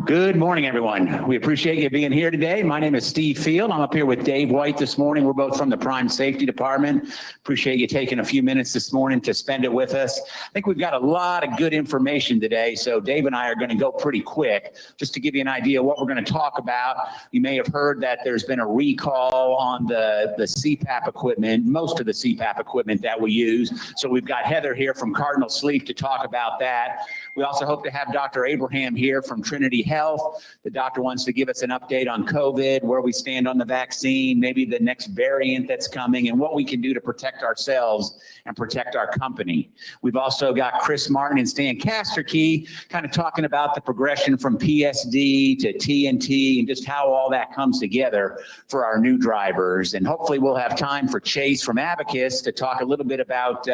Good morning, everyone. We appreciate you being here today. My name is Steve Field. I'm up here with Dave White this morning. We're both from the Prime Safety Department. Appreciate you taking a few minutes this morning to spend it with us. I think we've got a lot of good information today, so Dave and I are going to go pretty quick. Just to give you an idea of what we're going to talk about, you may have heard that there's been a recall on the CPAP equipment, most of the CPAP equipment that we use. So we've got Heather here from Cardinal Sleep to talk about that. We also hope to have Dr. Abraham here from Trinity Health. The doctor wants to give us an update on COVID, where we stand on the vaccine, maybe the next variant that's coming, and what we can do to protect ourselves and protect our company. We've also got Chris Martin and Stan Kasterke kind of talking about the progression from PSD to TNT and just how all that comes together for our new drivers. And hopefully we'll have time for Chase from Abacus to talk a little bit about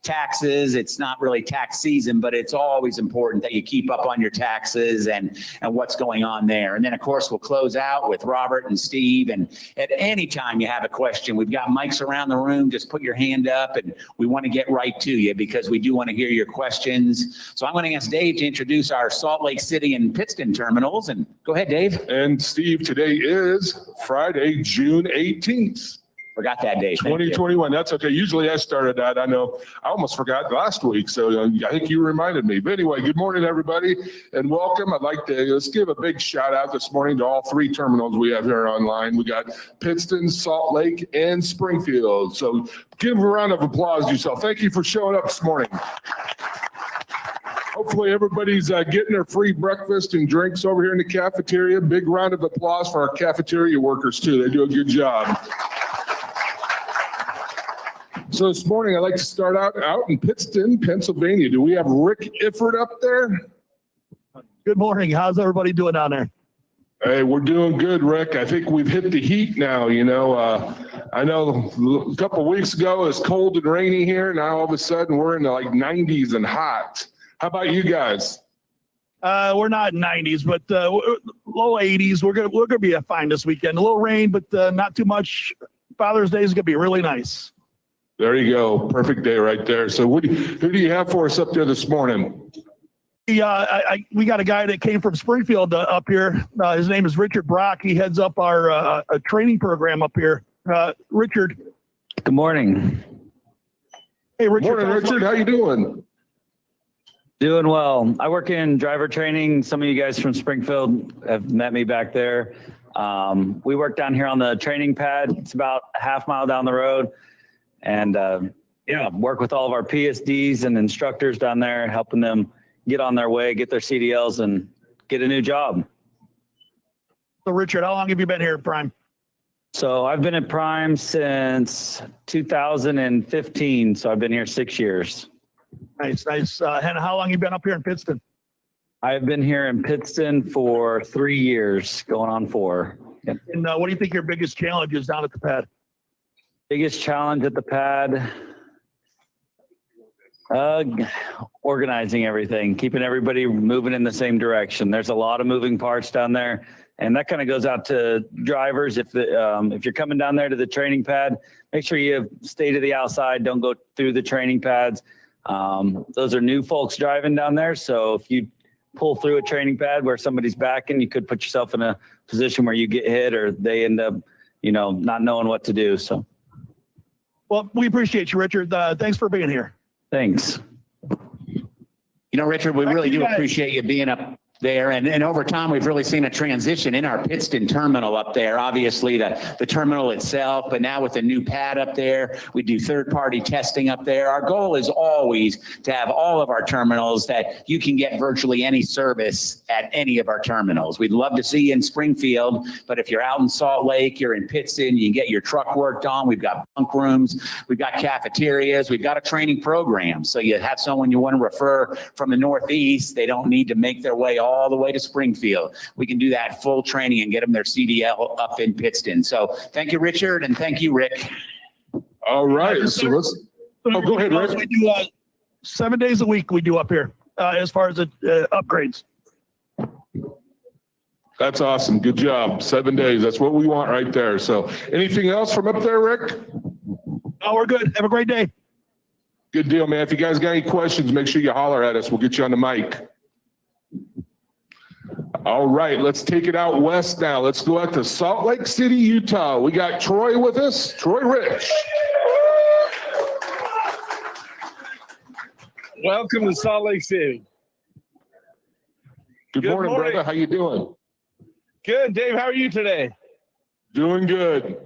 taxes. It's not really tax season, but it's always important that you keep up on your taxes and what's going on there. And then, of course, we'll close out with Robert and Steve. And at any time you have a question, we've got mics around the room. Just put your hand up, and we want to get right to you because we do want to hear your questions. So I'm going to ask Dave to introduce our Salt Lake City and Pittston terminals. And go ahead, Dave. And Steve, today is Friday, June 18th. Forgot that date. 2021. That's okay. Usually I started that. I know I almost forgot last week. So I think you reminded me. But anyway, good morning, everybody, and welcome. I'd like to let's give a big shout out this morning to all three terminals we have here online. We got Pittston, Salt Lake, and Springfield. So give a round of applause to yourself. Thank you for showing up this morning. Hopefully everybody's getting their free breakfast and drinks over here in the cafeteria. Big round of applause for our cafeteria workers too. They do a good job. So this morning, I'd like to start out in Pittston, Pennsylvania. Do we have Rick Ifford up there? Good morning. How's everybody doing down there? Hey, we're doing good, Rick. I think we've hit the heat now, you know. I know a couple of weeks ago it was cold and rainy here. Now all of a sudden we're in the like 90s and hot. How about you guys? We're not 90s, but low 80s. We're gonna be fine this weekend. A little rain, but not too much. Father's Day is gonna be really nice. There you go. Perfect day right there. So who do you have for us up there this morning? We got a guy that came from Springfield up here. His name is Richard Brock. He heads up our training program up here. Richard. Good morning. Hey, Richard. Morning, Richard. How you doing? Doing well. I work in driver training. Some of you guys from Springfield have met me back there. We work down here on the training pad. It's about a half mile down the road. And work with all of our PSDs and instructors down there, helping them get on their way, get their CDLs, and get a new job. So, Richard, how long have you been here at Prime? So I've been at Prime since 2015. So I've been here 6 years. Nice. And how long have you been up here in Pittston? I've been here in Pittston for 3 years, going on 4. Yep. And what do you think your biggest challenge is down at the pad? Biggest challenge at the pad, organizing everything, keeping everybody moving in the same direction. There's a lot of moving parts down there, and that kind of goes out to drivers. If you're coming down there to the training pad, make sure you stay to the outside. Don't go through the training pads. Those are new folks driving down there, so if you pull through a training pad where somebody's backing, you could put yourself in a position where you get hit or they end up, not knowing what to do. So. Well, we appreciate you, Richard. Thanks for being here. Thanks. Richard, we really do appreciate you being up there. And over time, we've really seen a transition in our Pittston terminal up there. Obviously, the terminal itself, but now with the new pad up there, we do third-party testing up there. Our goal is always to have all of our terminals that you can get virtually any service at any of our terminals. We'd love to see you in Springfield, but if you're out in Salt Lake, you're in Pittston, you can get your truck worked on. We've got bunk rooms, we've got cafeterias, we've got a training program. So you have someone you want to refer from the Northeast, they don't need to make their way all the way to Springfield. We can do that full training and get them their CDL up in Pittston. So thank you, Richard, and thank you, Rick. All right. So let's go ahead, Rick. We do 7 days a week we do up here as far as the upgrades. That's awesome. Good job. 7 days. That's what we want right there. So anything else from up there, Rick? No, we're good. Have a great day. Good deal, man. If you guys got any questions, make sure you holler at us. We'll get you on the mic. All right, let's take it out west now. Let's go out to Salt Lake City, Utah. We got Troy with us, Troy Rich. Welcome to Salt Lake City. Good morning, brother. How you doing? Good, Dave. How are you today? Doing good.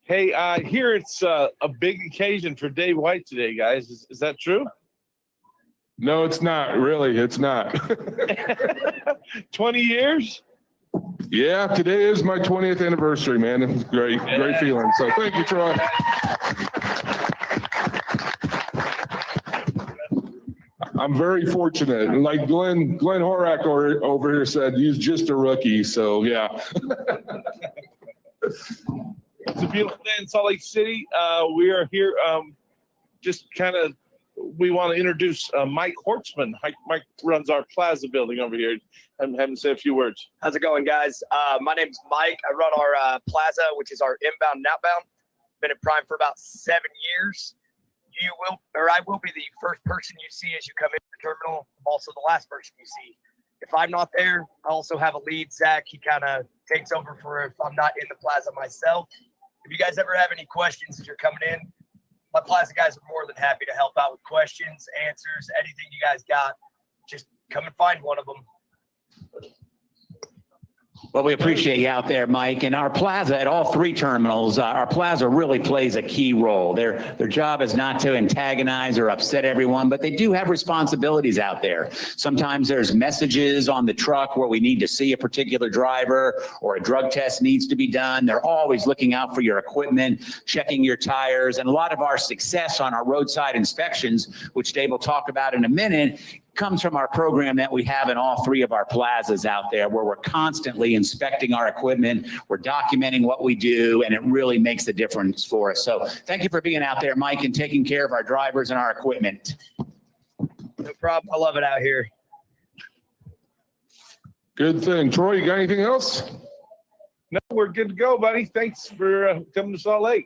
Hey, here it's a big occasion for Dave White today, guys. Is that true? No, it's not. Really, it's not. 20 years? Yeah, today is my 20th anniversary, man. It's great, great feeling. So thank you, Troy. I'm very fortunate. And like Glenn Horak over here said, he's just a rookie. So yeah. It's a beautiful day in Salt Lake City. We are here we want to introduce Mike Horstman. Mike runs our Plaza building over here. I'm having to say a few words. How's it going, guys? My name's Mike. I run our Plaza, which is our inbound and outbound. Been at Prime for about 7 years. I will be the first person you see as you come into the terminal. I'm also the last person you see. If I'm not there, I also have a lead, Zach. He kind of takes over for if I'm not in the Plaza myself. If you guys ever have any questions as you're coming in, my Plaza guys are more than happy to help out with questions, answers, anything you guys got. Just come and find one of them. Well, we appreciate you out there, Mike. And our Plaza at all three terminals, our Plaza really plays a key role. Their job is not to antagonize or upset everyone, but they do have responsibilities out there. Sometimes there's messages on the truck where we need to see a particular driver or a drug test needs to be done. They're always looking out for your equipment, checking your tires. And a lot of our success on our roadside inspections, which Dave will talk about in a minute, comes from our program that we have in all three of our plazas out there, where we're constantly inspecting our equipment, we're documenting what we do, and it really makes a difference for us. So thank you for being out there, Mike, and taking care of our drivers and our equipment. No problem. I love it out here. Good thing. Troy, you got anything else? No, we're good to go, buddy. Thanks for coming to Salt Lake.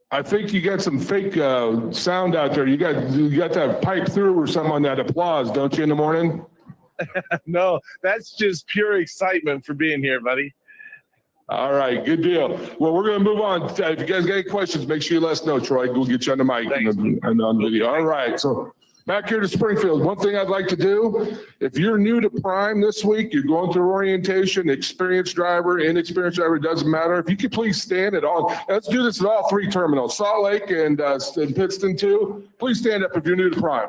I think you got some fake sound out there. You got that pipe through or something on that applause, don't you, in the morning? No, that's just pure excitement for being here, buddy. All right, good deal. Well, we're going to move on. If you guys got any questions, make sure you let us know, Troy. We'll get you on the mic and on video. All right, so back here to Springfield. One thing I'd like to do, if you're new to Prime this week, you're going through orientation, experienced driver, inexperienced driver, doesn't matter. If you could please stand at all. Let's do this at all three terminals, Salt Lake and Pittston too. Please stand up if you're new to Prime.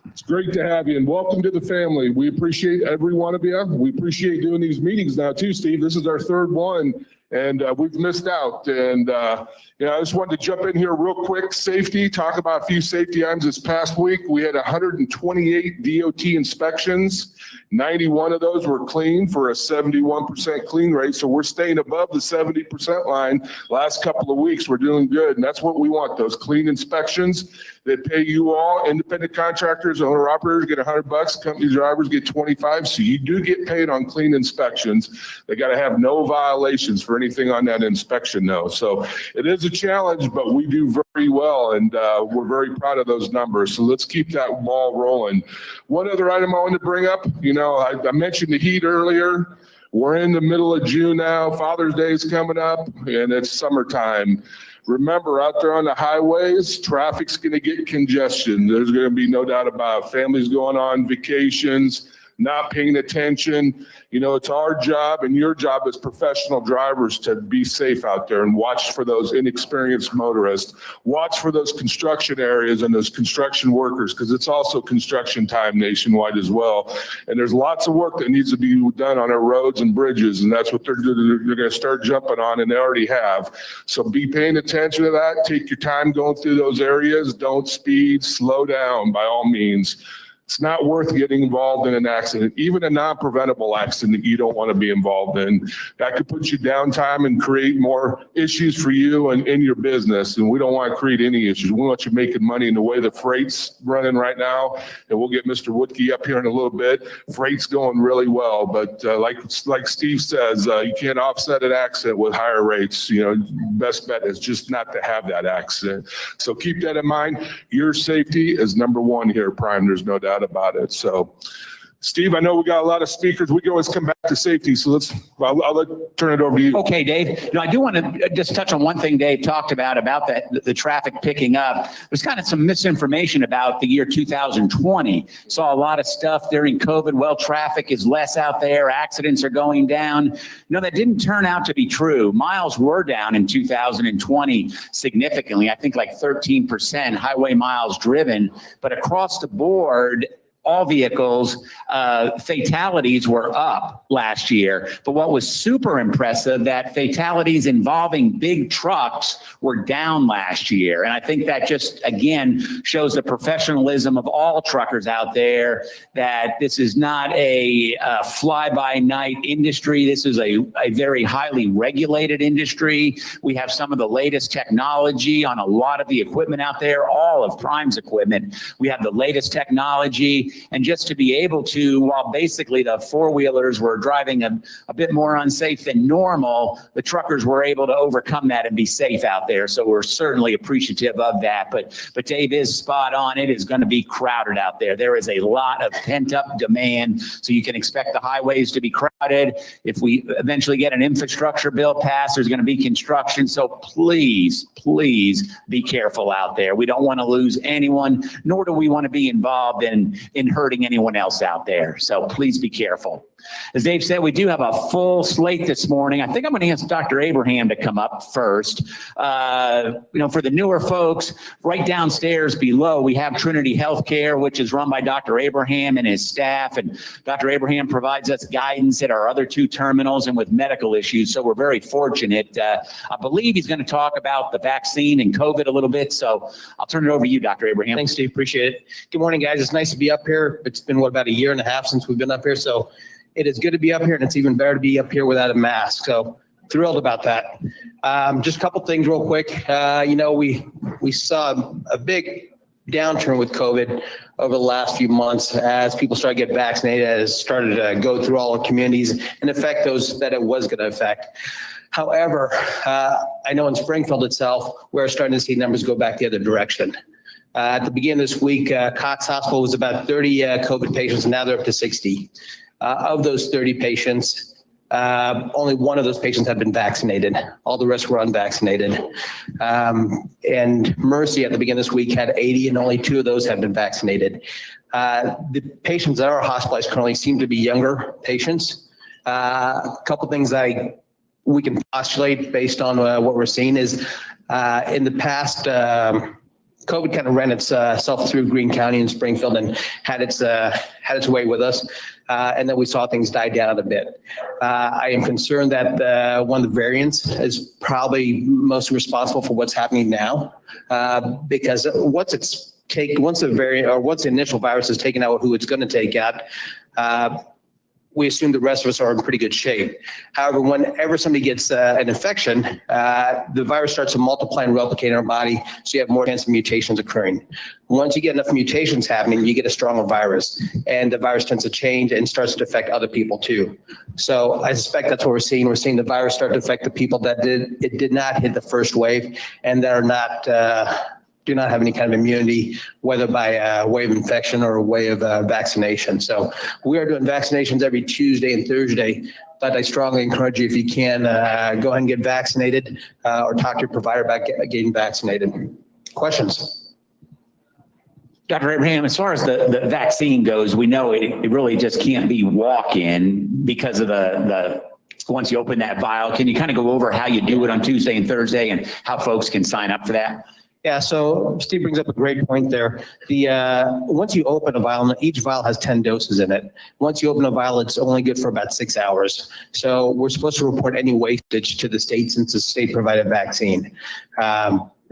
It's great to have you and welcome to the family. We appreciate every one of you. We appreciate doing these meetings now too, Steve. This is our third one. And we've missed out. And, I just wanted to jump in here real quick. Safety, talk about a few safety items this past week. We had 128 DOT inspections. 91 of those were clean for a 71% clean rate. So we're staying above the 70% line. Last couple of weeks, we're doing good. And that's what we want, those clean inspections that pay you all. Independent contractors, owner operators get $100. Company drivers get 25. So you do get paid on clean inspections. They got to have no violations for anything on that inspection though. So it is a challenge, but we do very well. And we're very proud of those numbers. So let's keep that ball rolling. One other item I wanted to bring up, I mentioned the heat earlier. We're in the middle of June now. Father's Day is coming up and it's summertime. Remember, out there on the highways, traffic's going to get congestion. There's going to be no doubt about it. Families going on vacations, not paying attention. It's our job and your job as professional drivers to be safe out there and watch for those inexperienced motorists. Watch for those construction areas and those construction workers, because it's also construction time nationwide as well. And there's lots of work that needs to be done on our roads and bridges, and that's what they're going to start jumping on, and they already have. So be paying attention to that. Take your time going through those areas. Don't speed. Slow down by all means. It's not worth getting involved in an accident, even a non-preventable accident you don't want to be involved in. That could put you downtime and create more issues for you and in your business. And we don't want to create any issues. We want you making money in the way the freight's running right now. And we'll get Mr. Wutke up here in a little bit. Freight's going really well, but like Steve says, you can't offset an accident with higher rates. Best bet is just not to have that accident. So keep that in mind. Your safety is number one here, Prime. There's no doubt about it. So, Steve, I know we got a lot of speakers. We can always come back to safety. So I'll turn it over to you. Okay, Dave. I do want to just touch on one thing Dave talked about the traffic picking up. There's kind of some misinformation about the year 2020. Saw a lot of stuff during COVID. Well, traffic is less out there. Accidents are going down. That didn't turn out to be true. Miles were down in 2020 significantly. I think like 13% highway miles driven, but across the board, all vehicles, fatalities were up last year. But what was super impressive, that fatalities involving big trucks were down last year. And I think that just, again, shows the professionalism of all truckers out there, that this is not a fly-by-night industry. This is a very highly regulated industry. We have some of the latest technology on a lot of the equipment out there, all of Prime's equipment. We have the latest technology. And just to be able to, while basically the four-wheelers were driving a bit more unsafe than normal, the truckers were able to overcome that and be safe out there. So we're certainly appreciative of that. But Dave is spot on. It is going to be crowded out there. There is a lot of pent-up demand. So you can expect the highways to be crowded. If we eventually get an infrastructure bill passed, there's going to be construction. So please be careful out there. We don't want to lose anyone, nor do we want to be involved in hurting anyone else out there. So please be careful. As Dave said, we do have a full slate this morning. I think I'm going to ask Dr. Abraham to come up first. For the newer folks, right downstairs below, we have Trinity Healthcare, which is run by Dr. Abraham and his staff. And Dr. Abraham provides us guidance at our other two terminals and with medical issues. So we're very fortunate. I believe he's going to talk about the vaccine and COVID a little bit. So I'll turn it over to you, Dr. Abraham. Thanks, Steve. Appreciate it. Good morning, guys. It's nice to be up here. It's been, about a year and a half since we've been up here. So it is good to be up here, and it's even better to be up here without a mask. So thrilled about that. Just a couple things real quick. We saw a big downturn with COVID over the last few months as people started to get vaccinated, as started to go through all the communities and affect those that it was going to affect. However, I know in Springfield itself, we're starting to see numbers go back the other direction. At the beginning of this week, Cox Hospital was about 30 COVID patients, and now they're up to 60. Of those 30 patients, only one of those patients had been vaccinated. All the rest were unvaccinated. And Mercy at the beginning of this week had 80, and only 2 of those had been vaccinated. The patients that are hospitalized currently seem to be younger patients. A couple things we can postulate based on what we're seeing is in the past, COVID kind of ran itself through Greene County and Springfield and had its way with us. And then we saw things die down a bit. I am concerned that one of the variants is probably most responsible for what's happening now, because once the initial virus is taken out, who it's going to take out, we assume the rest of us are in pretty good shape. However, whenever somebody gets an infection, the virus starts to multiply and replicate in our body, so you have more chance of mutations occurring. Once you get enough mutations happening, you get a stronger virus, and the virus tends to change and starts to affect other people too. So I suspect that's what we're seeing. We're seeing the virus start to affect the people that did not hit the first wave and that are do not have any kind of immunity, whether by a way of infection or a way of vaccination. So we are doing vaccinations every Tuesday and Thursday, but I strongly encourage you, if you can, go ahead and get vaccinated or talk to your provider about getting vaccinated. Questions? Dr. Abraham, as far as the vaccine goes, we know it really just can't be walk-in because of the once you open that vial. Can you kind of go over how you do it on Tuesday and Thursday and how folks can sign up for that? Yeah, so Steve brings up a great point there. Once you open a vial, each vial has 10 doses in it. Once you open a vial, it's only good for about 6 hours. So we're supposed to report any wastage to the state since it's a state-provided vaccine.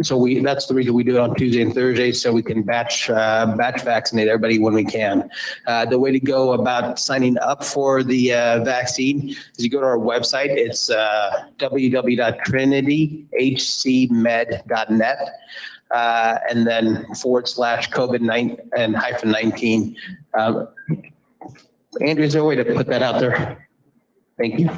So that's the reason we do it on Tuesday and Thursday, so we can batch vaccinate everybody when we can. The way to go about signing up for the vaccine is you go to our website. It's www.trinityhcmed.net. And then /COVID-19 and -19. Andrew, is there a way to put that out there? Thank you.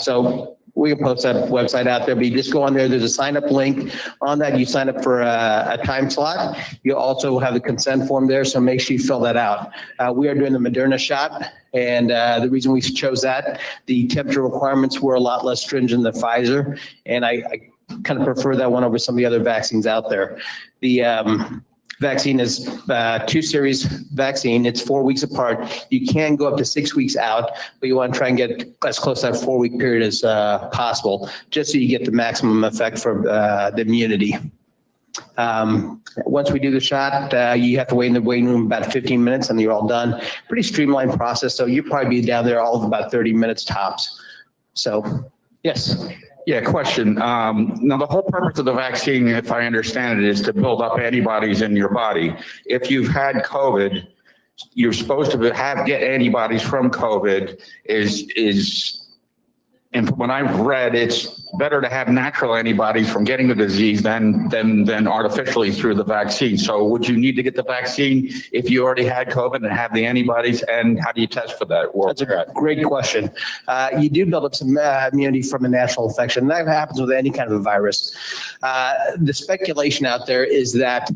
So we can post that website out there, but you just go on there. There's a sign up link on that. You sign up for a time slot. You also have the consent form there, so make sure you fill that out. We are doing the Moderna shot, and the reason we chose that, the temperature requirements were a lot less stringent than Pfizer, and I kind of prefer that one over some of the other vaccines out there. The vaccine is 2 series vaccine. It's 4 weeks apart. You can go up to 6 weeks out, but you want to try and get as close to that 4 week period as possible, just so you get the maximum effect for the immunity. Once we do the shot, you have to wait in the waiting room about 15 minutes and you're all done. Pretty streamlined process. So you'll probably be down there all of about 30 minutes tops. So, yes. Yeah, question. Now, the whole purpose of the vaccine, if I understand it, is to build up antibodies in your body. If you've had COVID, you're supposed to get antibodies from COVID. And from what I've read, it's better to have natural antibodies from getting the disease than artificially through the vaccine. So would you need to get the vaccine if you already had COVID and have the antibodies? And how do you test for that? That's a great question. You do build up some immunity from a natural infection. That happens with any kind of a virus. The speculation out there is that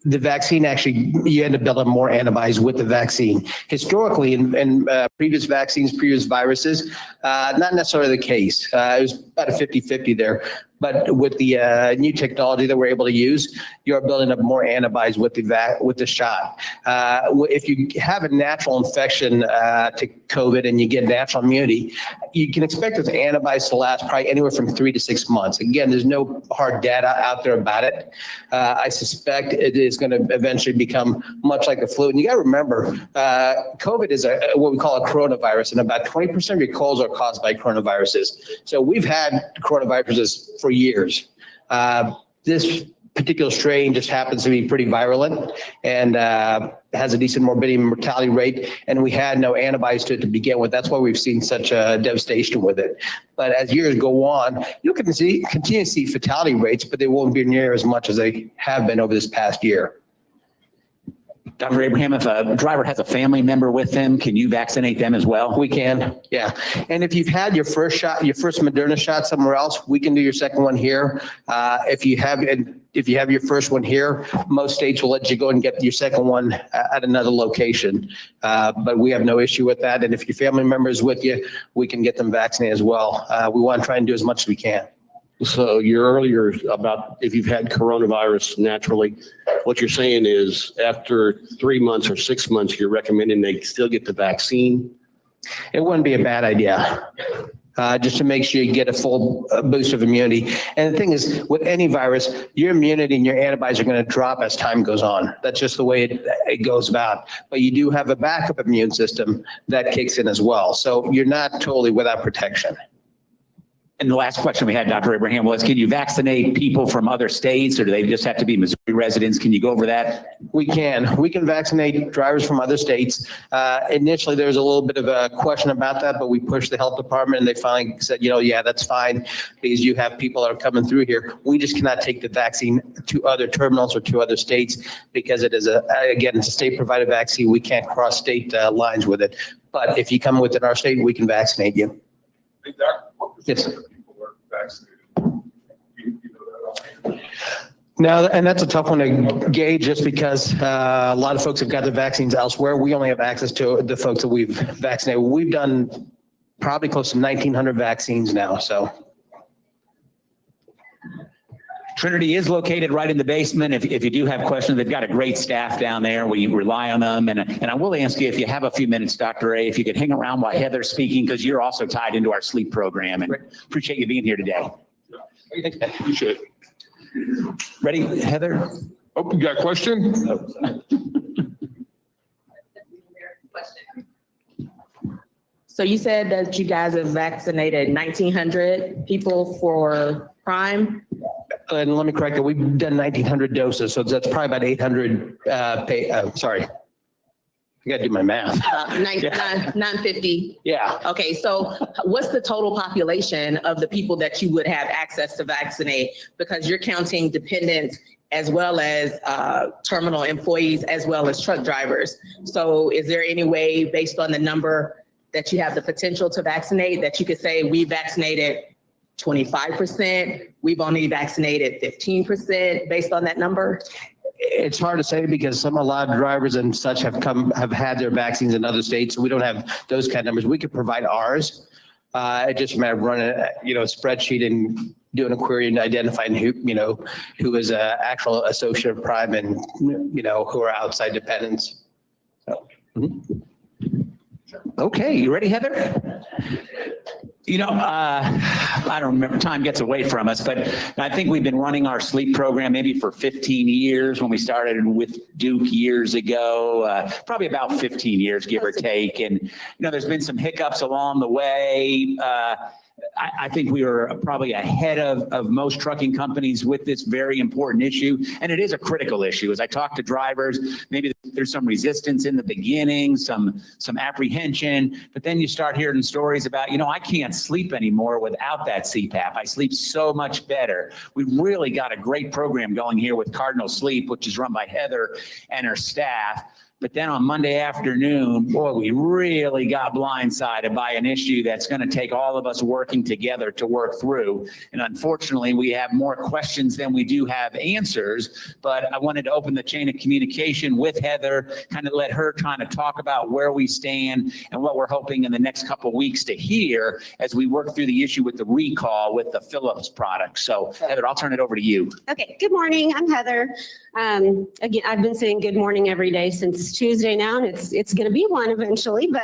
the vaccine actually, you end up building more antibodies with the vaccine. Historically, in previous vaccines, previous viruses, not necessarily the case. It was about a 50-50 there. But with the new technology that we're able to use, you're building up more antibodies with the shot. If you have a natural infection to COVID and you get natural immunity, you can expect those antibodies to last probably anywhere from 3 to 6 months. Again, there's no hard data out there about it. I suspect it is going to eventually become much like the flu. And you got to remember, COVID is what we call a coronavirus, and about 20% of your colds are caused by coronaviruses. So we've had coronaviruses for years. This particular strain just happens to be pretty virulent and has a decent morbidity and mortality rate, and we had no antibodies to it to begin with. That's why we've seen such a devastation with it. But as years go on, you can continue to see fatality rates, but they won't be near as much as they have been over this past year. Dr. Abraham, if a driver has a family member with them, can you vaccinate them as well? We can, yeah. And if you've had your first shot, your first Moderna shot somewhere else, we can do your second one here. If you have your first one here, most states will let you go and get your second one at another location. But we have no issue with that. And if your family member is with you, we can get them vaccinated as well. We want to try and do as much as we can. So you're earlier about if you've had coronavirus naturally, what you're saying is after 3 months or 6 months, you're recommending they still get the vaccine? It wouldn't be a bad idea, just to make sure you get a full boost of immunity. And the thing is, with any virus, your immunity and your antibodies are going to drop as time goes on. That's just the way it goes about. But you do have a backup immune system that kicks in as well. So you're not totally without protection. And the last question we had, Dr. Abraham, was can you vaccinate people from other states, or do they just have to be Missouri residents? Can you go over that? We can vaccinate drivers from other states. Initially, there was a little bit of a question about that, but we pushed the health department and they finally said, yeah, that's fine because you have people that are coming through here. We just cannot take the vaccine to other terminals or to other states because it is it's a state provided vaccine. We can't cross state lines with it. But if you come within our state, we can vaccinate you. Yes. No, and that's a tough one to gauge just because a lot of folks have got their vaccines elsewhere. We only have access to the folks that we've vaccinated. We've done probably close to 1,900 vaccines now, so. Trinity is located right in the basement. If you do have questions, they've got a great staff down there. We rely on them. And I will ask you, if you have a few minutes, Dr. A, if you could hang around while Heather's speaking, because you're also tied into our sleep program, and appreciate you being here today. Appreciate it. Ready, Heather? Oh, you got a question? So you said that you guys have vaccinated 1,900 people for Prime? and let me correct it, we've done 1,900 doses, so that's probably about 800, sorry. I gotta do my math. 950. Yeah. Okay, so what's the total population of the people that you would have access to vaccinate? Because you're counting dependents as well as terminal employees, as well as truck drivers. So is there any way, based on the number that you have the potential to vaccinate, that you could say we vaccinated 25%, we've only vaccinated 15% based on that number? It's hard to say because a lot of drivers and such have had their vaccines in other states. So we don't have those kind of numbers. We could provide ours. It just a matter of running a spreadsheet and doing a query and identifying who is an actual associate of Prime and, who are outside dependents. So, Okay, you ready, Heather? I don't remember, time gets away from us, but I think we've been running our sleep program maybe for 15 years when we started with Duke years ago, probably about 15 years, give or take. And, there's been some hiccups along the way. I think we were probably ahead of most trucking companies with this very important issue. And it is a critical issue. As I talk to drivers, maybe there's some resistance in the beginning, some apprehension, but then you start hearing stories about, I can't sleep anymore without that CPAP. I sleep so much better. We've really got a great program going here with Cardinal Sleep, which is run by Heather and her staff. But then on Monday afternoon, boy, we really got blindsided by an issue that's going to take all of us working together to work through. And unfortunately, we have more questions than we do have answers. But I wanted to open the chain of communication with Heather, kind of let her kind of talk about where we stand and what we're hoping in the next couple of weeks to hear as we work through the issue with the recall with the Philips product. So Heather, I'll turn it over to you. Okay, good morning. I'm Heather. Again, I've been saying good morning every day since Tuesday now, and it's going to be one eventually. But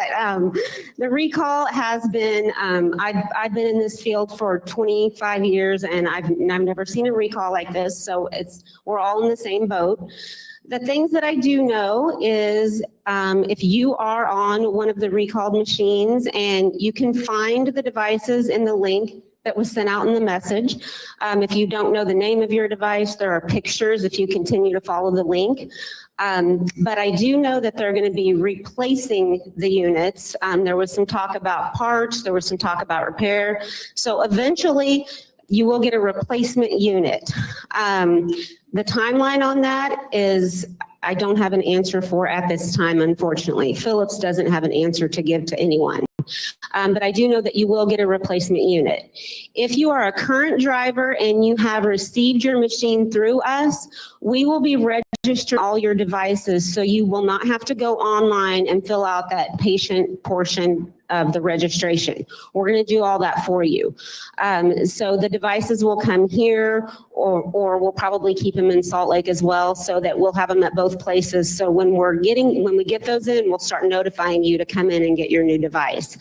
the recall has been. I've been in this field for 25 years, and I've never seen a recall like this. So we're all in the same boat. The things that I do know is if you are on one of the recalled machines and you can find the devices in the link that was sent out in the message. If you don't know the name of your device, there are pictures if you continue to follow the link. But I do know that they're going to be replacing the units. There was some talk about parts, there was some talk about repair. So eventually you will get a replacement unit. The timeline on that is I don't have an answer for at this time, unfortunately. Philips doesn't have an answer to give to anyone. But I do know that you will get a replacement unit. If you are a current driver and you have received your machine through us, we will be registering all your devices, so you will not have to go online and fill out that patient portion of the registration. We're going to do all that for you. So the devices will come here, or we'll probably keep them in Salt Lake as well, so that we'll have them at both places. So when we get those in, we'll start notifying you to come in and get your new device.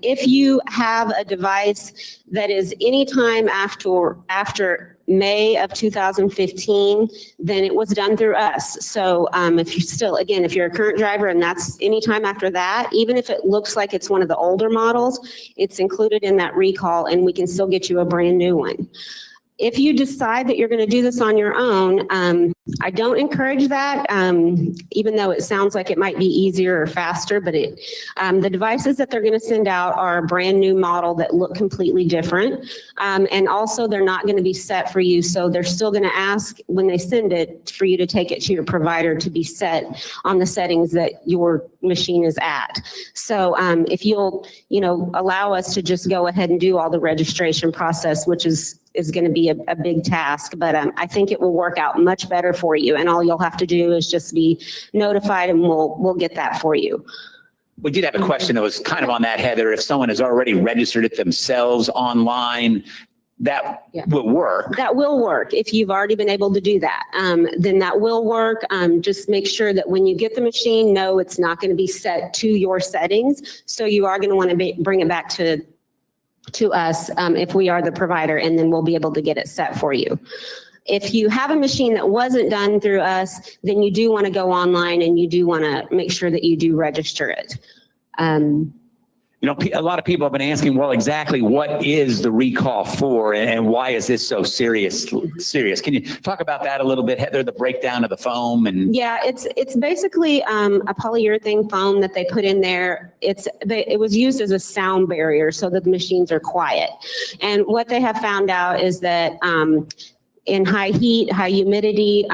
If you have a device that is anytime after May of 2015, then it was done through us. So if you're a current driver and that's anytime after that, even if it looks like it's one of the older models, it's included in that recall and we can still get you a brand new one. If you decide that you're going to do this on your own, I don't encourage that, even though it sounds like it might be easier or faster, but the devices that they're going to send out are a brand new model that look completely different. And also they're not going to be set for you. So they're still going to ask when they send it for you to take it to your provider to be set on the settings that your machine is at. So if you'll, allow us to just go ahead and do all the registration process, which is going to be a big task, but I think it will work out much better for you. And all you'll have to do is just be notified and we'll get that for you. We did have a question that was kind of on that, Heather. If someone has already registered it themselves online, that will work. That will work. If you've already been able to do that, then that will work. Just make sure that when you get the machine, no, it's not going to be set to your settings. So you are going to want to bring it back to us if we are the provider, and then we'll be able to get it set for you. If you have a machine that wasn't done through us, then you do want to go online and you do want to make sure that you do register it. You know, a lot of people have been asking, well, exactly what is the recall for and why is this so serious? Can you talk about that a little bit, Heather, the breakdown of the foam? And Yeah, it's basically a polyurethane foam that they put in there. It was used as a sound barrier so that the machines are quiet. And what they have found out is that in high heat, high humidity,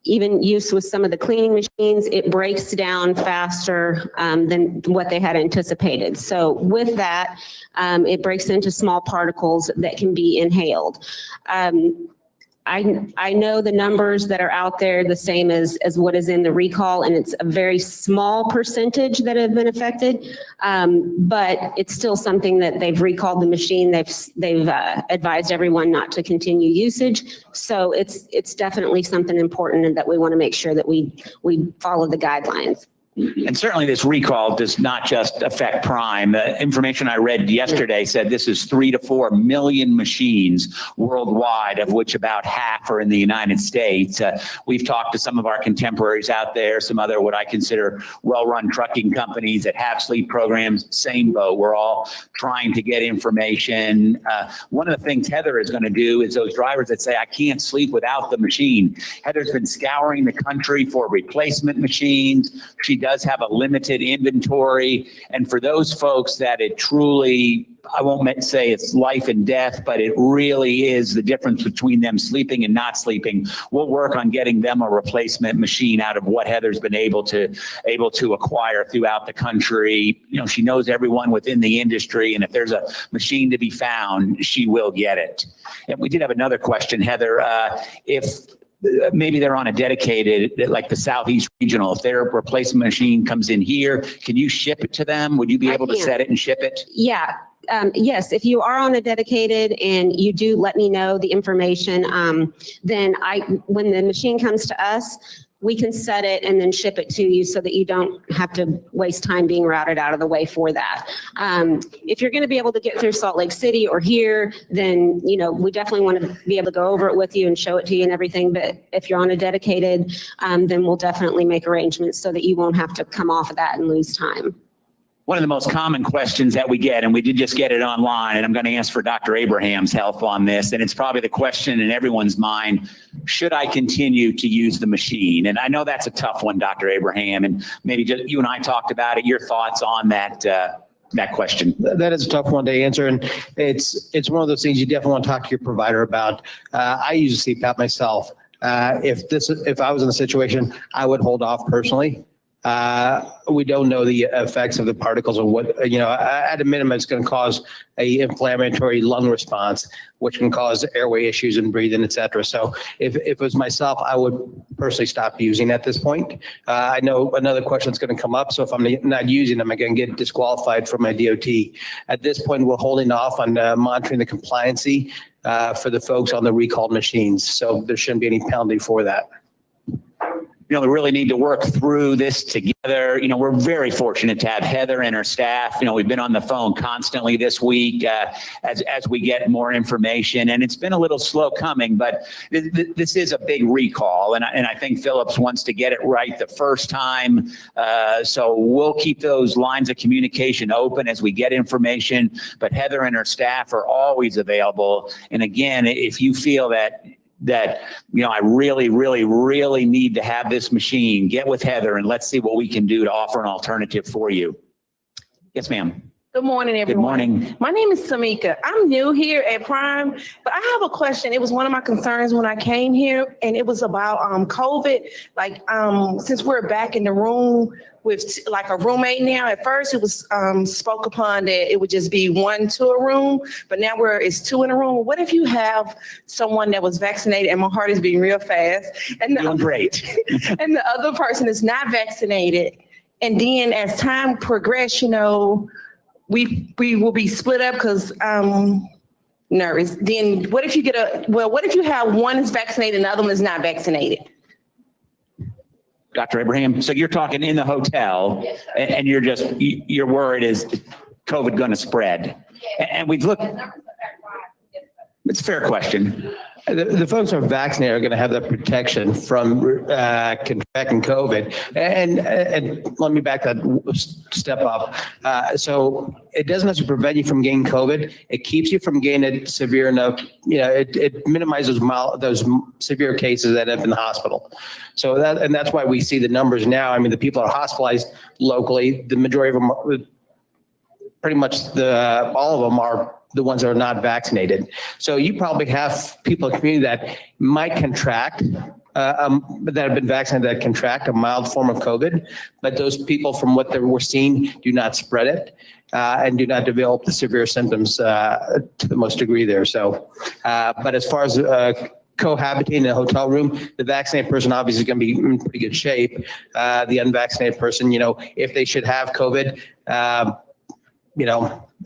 even use with some of the cleaning machines, it breaks down faster than what they had anticipated. So with that, it breaks into small particles that can be inhaled. I know the numbers that are out there, the same as what is in the recall, and it's a very small percentage that have been affected. But it's still something that they've recalled the machine. They've advised everyone not to continue usage. So it's definitely something important and that we want to make sure that we follow the guidelines. And certainly this recall does not just affect Prime. The information I read yesterday said this is 3 to 4 million machines worldwide, of which about half are in the United States. We've talked to some of our contemporaries out there, some other what I consider well-run trucking companies that have sleep programs, same boat. We're all trying to get information. One of the things Heather is going to do is those drivers that say, I can't sleep without the machine. Heather's been scouring the country for replacement machines. She does have a limited inventory. And for those folks that it truly, I won't say it's life and death, but it really is the difference between them sleeping and not sleeping. We'll work on getting them a replacement machine out of what Heather's been able to acquire throughout the country. You know, she knows everyone within the industry, and if there's a machine to be found, she will get it. And we did have another question, Heather. If maybe they're on a dedicated, like the Southeast Regional, if their replacement machine comes in here, can you ship it to them? Would you be able to set it and ship it? Yeah. Yes, if you are on a dedicated and you do let me know the information, then when the machine comes to us, we can set it and then ship it to you so that you don't have to waste time being routed out of the way for that. If you're going to be able to get through Salt Lake City or here, then, you know, we definitely want to be able to go over it with you and show it to you and everything. But if you're on a dedicated, then we'll definitely make arrangements so that you won't have to come off of that and lose time. One of the most common questions that we get, and we did just get it online, and I'm going to ask for Dr. Abraham's help on this, and it's probably the question in everyone's mind, should I continue to use the machine? And I know that's a tough one, Dr. Abraham, and maybe just you and I talked about it, your thoughts on that question. That is a tough one to answer, and it's one of those things you definitely want to talk to your provider about. I use a CPAP myself. If I was in a situation, I would hold off personally. We don't know the effects of the particles and what, you know, at a minimum, it's going to cause a inflammatory lung response, which can cause airway issues and breathing, et cetera. So if it was myself, I would personally stop using at this point. I know another question that's going to come up. So if I'm not using them, I'm going to get disqualified from my DOT. At this point, we're holding off on monitoring the compliancy for the folks on the recalled machines. So there shouldn't be any penalty for that. You know, we really need to work through this together. You know, we're very fortunate to have Heather and her staff. You know, we've been on the phone constantly this week as we get more information, and it's been a little slow coming, but this is a big recall, and I think Phillips wants to get it right the first time. So we'll keep those lines of communication open as we get information, but Heather and her staff are always available. And again, if you feel that, you know, I really, really, really need to have this machine, get with Heather and let's see what we can do to offer an alternative for you. Yes, ma'am. Good morning, everyone. Good morning. My name is Tamika. I'm new here at Prime, but I have a question. It was one of my concerns when I came here, and it was about COVID. Like, since we're back in the room with like a roommate now, at first it was spoke upon that it would just be 1 to a room, but now it's 2 in a room. What if you have someone that was vaccinated, and my heart is beating real fast, and Doing great. and the other person is not vaccinated, and then as time progresses, you know, we will be split up because nervous. Then what if you have one is vaccinated and the other one is not vaccinated? Dr. Abraham, so you're talking in the hotel and you're worried is COVID going to spread? And we've looked. It's a fair question. The folks who are vaccinated are going to have that protection from contracting COVID. And let me back that step up. So it doesn't necessarily prevent you from getting COVID. It keeps you from getting it severe enough. It minimizes those severe cases that end up in the hospital. So that's why we see the numbers now. I mean, the people are hospitalized locally. The majority of them are, pretty much all of them are the ones that are not vaccinated. So you probably have people in the community that might contract, that have been vaccinated that contract a mild form of COVID, but those people from what we're seeing do not spread it and do not develop the severe symptoms to the most degree there. So, but as far as cohabitating in a hotel room, the vaccinated person obviously is going to be in pretty good shape. The unvaccinated person, if they should have COVID,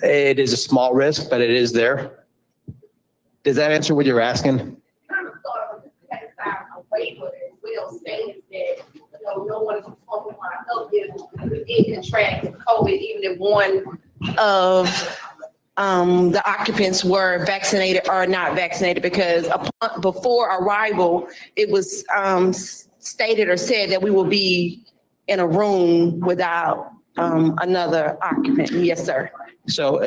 it is a small risk, but it is there. Does that answer what you're asking? No one is responsible for help you did contract COVID, even if one of the occupants were vaccinated or not vaccinated, because before arrival, it was stated or said that we will be in a room without another occupant. Yes, sir. So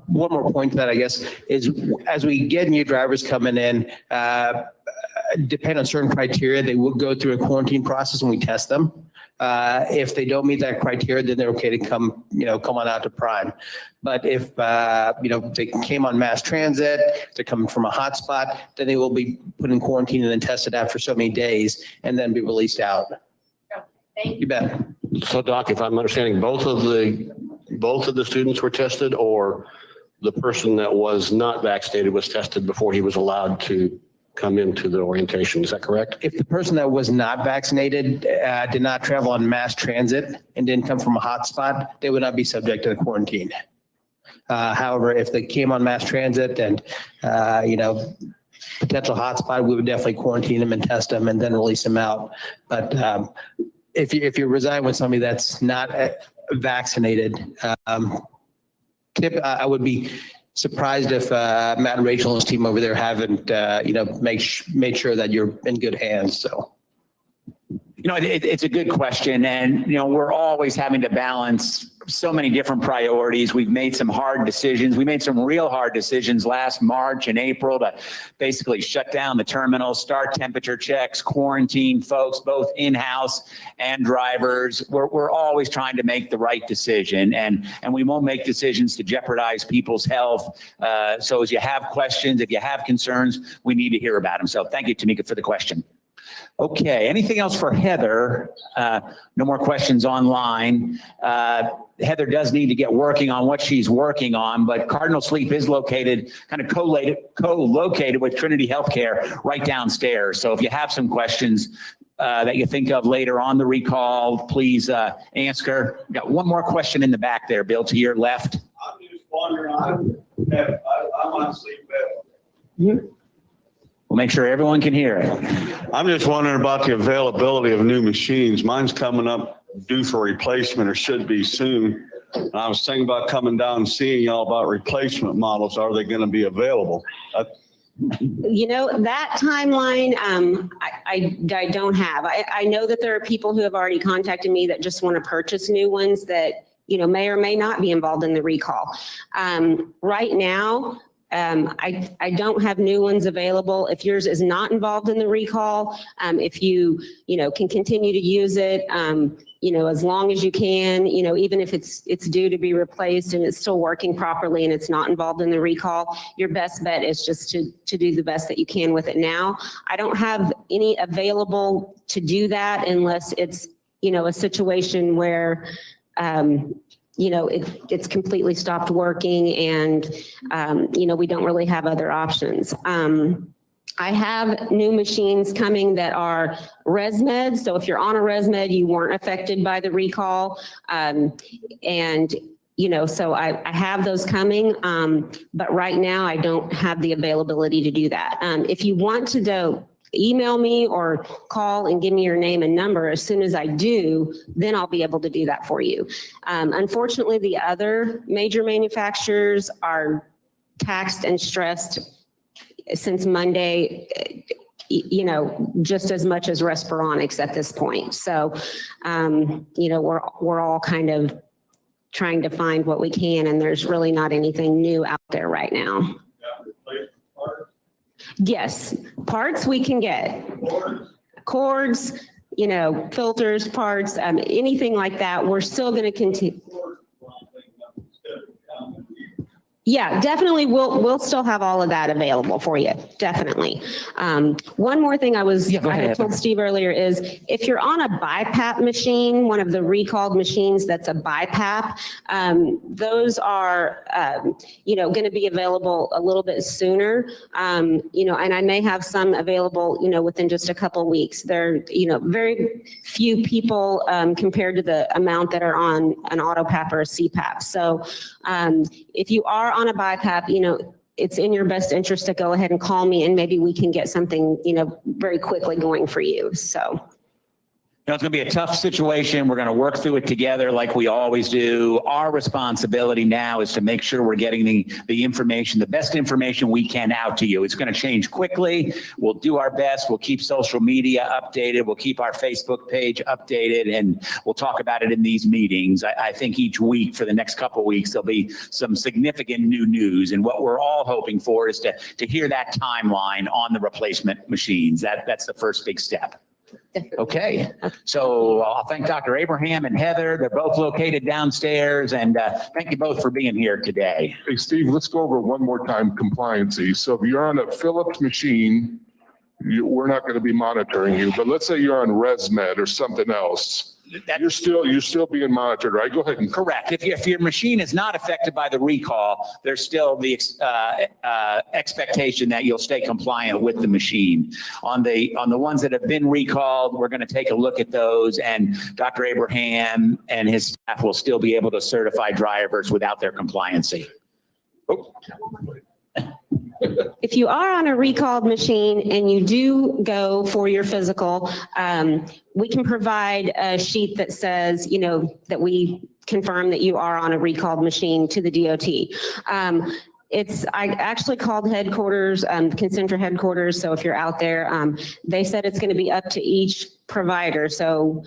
one more point to that, I guess, is as we get new drivers coming in, depend on certain criteria, they will go through a quarantine process and we test them. If they don't meet that criteria, then they're okay to come on out to Prime. But if, they came on mass transit, they're coming from a hotspot, then they will be put in quarantine and then tested after so many days and then be released out. Thank you. You bet. So Doc, if I'm understanding, both of the students were tested, or the person that was not vaccinated was tested before he was allowed to come into the orientation. Is that correct? If the person that was not vaccinated did not travel on mass transit and didn't come from a hotspot, they would not be subject to the quarantine. However, if they came on mass transit and, potential hotspot, we would definitely quarantine them and test them and then release them out. But if you reside with somebody that's not vaccinated, I would be surprised if Matt and Rachel and his team over there haven't, made sure that you're in good hands. So. It's a good question. And, we're always having to balance so many different priorities. We've made some hard decisions. We made some real hard decisions last March and April to basically shut down the terminal, start temperature checks, quarantine folks, both in-house and drivers. We're always trying to make the right decision, and we won't make decisions to jeopardize people's health. So as you have questions, if you have concerns, we need to hear about them. So thank you, Tamika, for the question. Okay, anything else for Heather? No more questions online. Heather does need to get working on what she's working on, but Cardinal Sleep is located, kind of co-located with Trinity Healthcare right downstairs. So if you have some questions that you think of later on the recall, please ask her. Got one more question in the back there, Bill, to your left. I'm just wondering, I'm on sleep bed. We'll make sure everyone can hear it. I'm just wondering about the availability of new machines. Mine's coming up due for replacement, or should be soon. And I was thinking about coming down and seeing y'all about replacement models. Are they going to be available? That timeline, I don't have. I know that there are people who have already contacted me that just want to purchase new ones that, may or may not be involved in the recall. Right now, I don't have new ones available. If yours is not involved in the recall, if you can continue to use it, as long as you can, even if it's due to be replaced and it's still working properly and it's not involved in the recall, your best bet is just to do the best that you can with it now. I don't have any available to do that unless it's, a situation where, it's completely stopped working and, we don't really have other options. I have new machines coming that are ResMed. So if you're on a ResMed, you weren't affected by the recall. So I have those coming, but right now I don't have the availability to do that. If you want to email me or call and give me your name and number, as soon as I do, then I'll be able to do that for you. Unfortunately, the other major manufacturers are taxed and stressed since Monday, just as much as Respironics at this point. So, we're all kind of trying to find what we can, and there's really not anything new out there right now. Yes, parts we can get. Cords, filters, parts, anything like that. We're still going to continue. Yeah, definitely. We'll still have all of that available for you. Definitely. One more thing I had told Steve earlier is if you're on a BiPAP machine, one of the recalled machines that's a BiPAP, those are, going to be available a little bit sooner. And I may have some available, within just a couple weeks. They're, very few people compared to the amount that are on an AutoPAP or a CPAP. So if you are on a BiPAP, it's in your best interest to go ahead and call me, and maybe we can get something, very quickly going for you. So. It's going to be a tough situation. We're going to work through it together like we always do. Our responsibility now is to make sure we're getting the information, the best information we can out to you. It's going to change quickly. We'll do our best. We'll keep social media updated. We'll keep our Facebook page updated, and we'll talk about it in these meetings. I think each week for the next couple of weeks, there'll be some significant new news. And what we're all hoping for is to hear that timeline on the replacement machines. That's the first big step. Okay, so I'll thank Dr. Abraham and Heather. They're both located downstairs, and thank you both for being here today. Hey, Steve, let's go over one more time compliancy. So if you're on a Philips machine, we're not going to be monitoring you, but let's say you're on ResMed or something else. You're still being monitored, right? Go ahead. Correct. If your machine is not affected by the recall, there's still the expectation that you'll stay compliant with the machine. On the ones that have been recalled, we're going to take a look at those, and Dr. Abraham and his staff will still be able to certify drivers without their compliancy. Oh. If you are on a recalled machine and you do go for your physical, we can provide a sheet that says, that we confirm that you are on a recalled machine to the DOT. I actually called headquarters, Concentra headquarters. So if you're out there, they said it's going to be up to each provider. So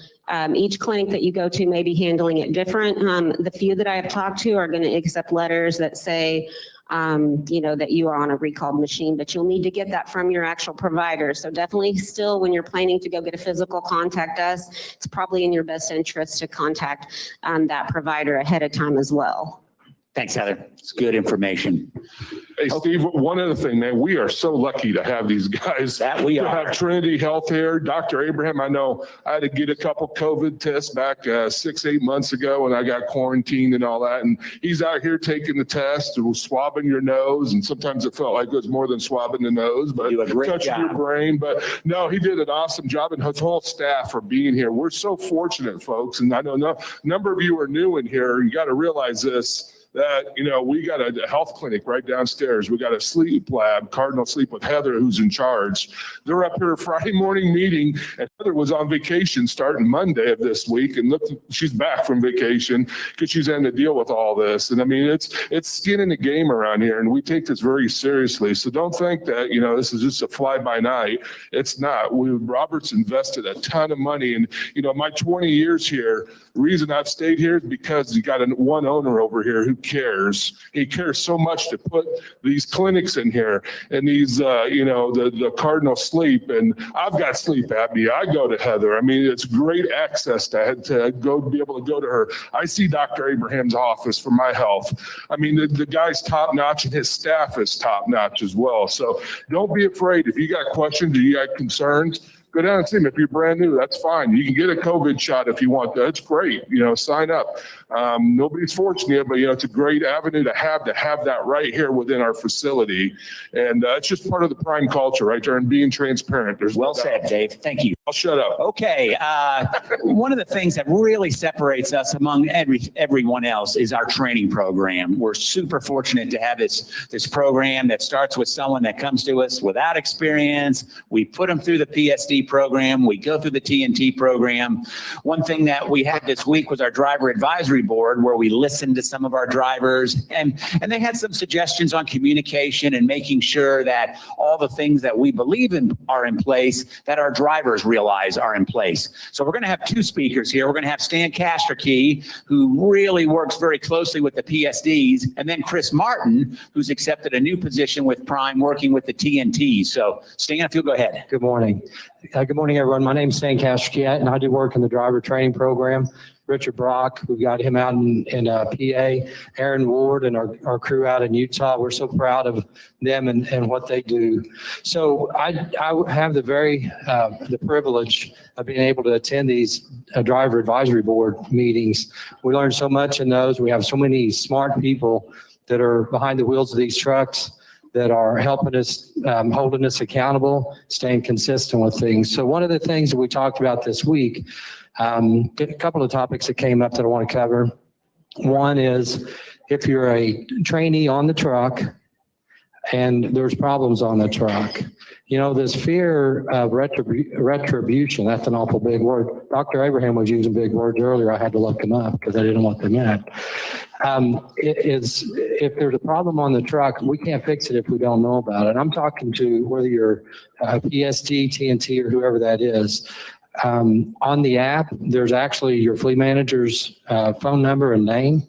each clinic that you go to may be handling it different. The few that I have talked to are going to accept letters that say, that you are on a recalled machine, but you'll need to get that from your actual provider. So definitely still, when you're planning to go get a physical, contact us. It's probably in your best interest to contact that provider ahead of time as well. Thanks, Heather. It's good information. Hey, Steve, one other thing, man, we are so lucky to have these guys. That we are. Have Trinity Health here. Dr. Abraham, I know I had to get a couple COVID tests back 6-8 months ago when I got quarantined and all that. And he's out here taking the test, swabbing your nose. And sometimes it felt like it was more than swabbing the nose, but touching your brain. But no, he did an awesome job, and his whole staff for being here. We're so fortunate, folks. And I know a number of you are new in here. You got to realize this. That, we got a health clinic right downstairs. We got a sleep lab, Cardinal Sleep with Heather, who's in charge. They're up here Friday morning meeting, and Heather was on vacation starting Monday of this week. And look, she's back from vacation because she's having to deal with all this. And I mean, it's skin in the game around here, and we take this very seriously. So don't think that, this is just a fly by night. It's not. Robert's invested a ton of money. And, my 20 years here, the reason I've stayed here is because you got one owner over here who cares. He cares so much to put these clinics in here and these, the Cardinal Sleep. And I've got sleep apnea. I go to Heather. I mean, it's great access to be able to go to her. I see Dr. Abraham's office for my health. I mean, the guy's top notch, and his staff is top notch as well. So don't be afraid. If you got questions or you got concerns, go down and see him. If you're brand new, that's fine. You can get a COVID shot if you want. That's great. Sign up. Nobody's forcing you, but it's a great avenue to have that right here within our facility. And it's just part of the Prime culture right there, and being transparent. There's well said, Dave. Thank you. I'll shut up. Okay. One of the things that really separates us among everyone else is our training program. We're super fortunate to have this program that starts with someone that comes to us without experience. We put them through the PSD PSD program. We go through the TNT program. One thing that we had this week was our driver advisory board, where we listened to some of our drivers, and they had some suggestions on communication and making sure that all the things that we believe in are in place, that our drivers realize are in place. So we're going to have two speakers here. We're going to have Stan Kasterke, who really works very closely with the PSDs, and then Chris Martin, who's accepted a new position with Prime, working with the TNT. So Stan, if you'll go ahead. Good morning. Good morning, everyone. My name is Stan Kasterke, and I do work in the driver training program. Richard Brock, we've got him out in PA, Aaron Ward, and our crew out in Utah. We're so proud of them and what they do. So I have the privilege of being able to attend these driver advisory board meetings. We learn so much in those. We have so many smart people that are behind the wheels of these trucks that are helping us, holding us accountable, staying consistent with things. So one of the things that we talked about this week, a couple of topics that came up that I want to cover. One is, if you're a trainee on the truck and there's problems on the truck, you know, this fear of retribution, that's an awful big word. Dr. Abraham was using big words earlier. I had to look them up because I didn't know what they meant. If there's a problem on the truck, we can't fix it if we don't know about it. I'm talking to whether you're PSD, TNT, or whoever that is. On the app, there's actually your fleet manager's phone number and name.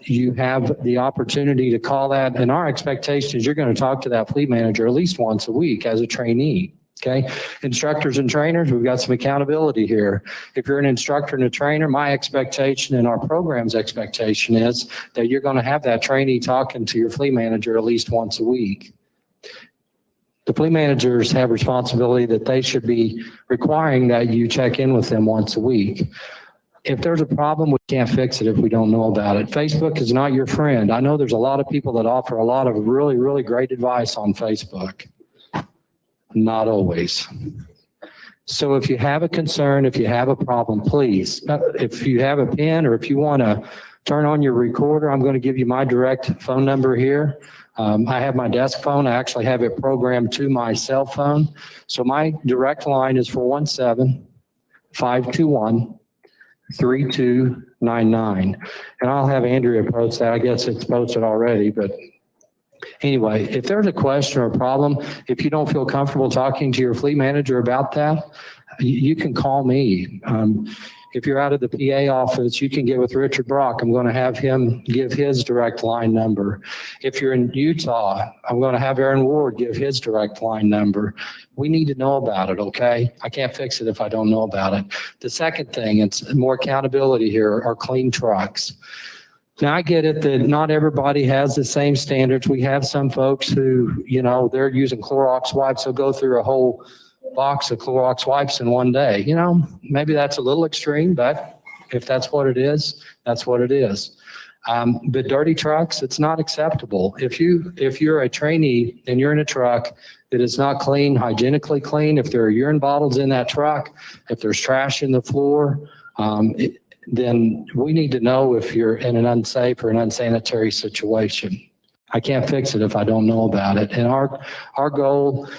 You have the opportunity to call that, and our expectation is you're going to talk to that fleet manager at least once a week as a trainee. Okay. Instructors and trainers, we've got some accountability here. If you're an instructor and a trainer, my expectation and our program's expectation is that you're going to have that trainee talking to your fleet manager at least once a week. The fleet managers have responsibility that they should be requiring that you check in with them once a week. If there's a problem, we can't fix it if we don't know about it. Facebook is not your friend. I know there's a lot of people that offer a lot of really, really great advice on Facebook. Not always. So if you have a concern, if you have a problem, please, if you have a pen or if you want to turn on your recorder, I'm going to give you my direct phone number here. I have my desk phone. I actually have it programmed to my cell phone. So my direct line is 417-521-3299. And I'll have Andrea post that. I guess it's posted already, but anyway, if there's a question or a problem, if you don't feel comfortable talking to your fleet manager about that, you can call me. If you're out of the PA office, you can get with Richard Brock. I'm going to have him give his direct line number. If you're in Utah, I'm going to have Aaron Ward give his direct line number. We need to know about it, okay? I can't fix it if I don't know about it. The second thing, it's more accountability here, are clean trucks. Now, I get it that not everybody has the same standards. We have some folks who, you know, they're using Clorox wipes. They'll go through a whole box of Clorox wipes in one day. You know, maybe that's a little extreme, but if that's what it is, that's what it is. But dirty trucks, it's not acceptable. If you're a trainee and you're in a truck that is not clean, hygienically clean, if there are urine bottles in that truck, if there's trash in the floor, then we need to know if you're in an unsafe or an unsanitary situation. I can't fix it if I don't know about it. And our goal,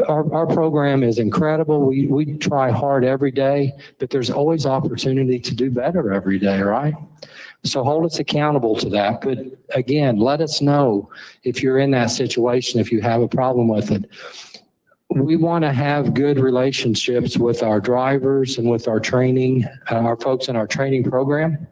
our program is incredible. We try hard every day, but there's always opportunity to do better every day, right? So hold us accountable to that. But again, let us know if you're in that situation, if you have a problem with it. We want to have good relationships with our drivers and with our training, our folks in our training program.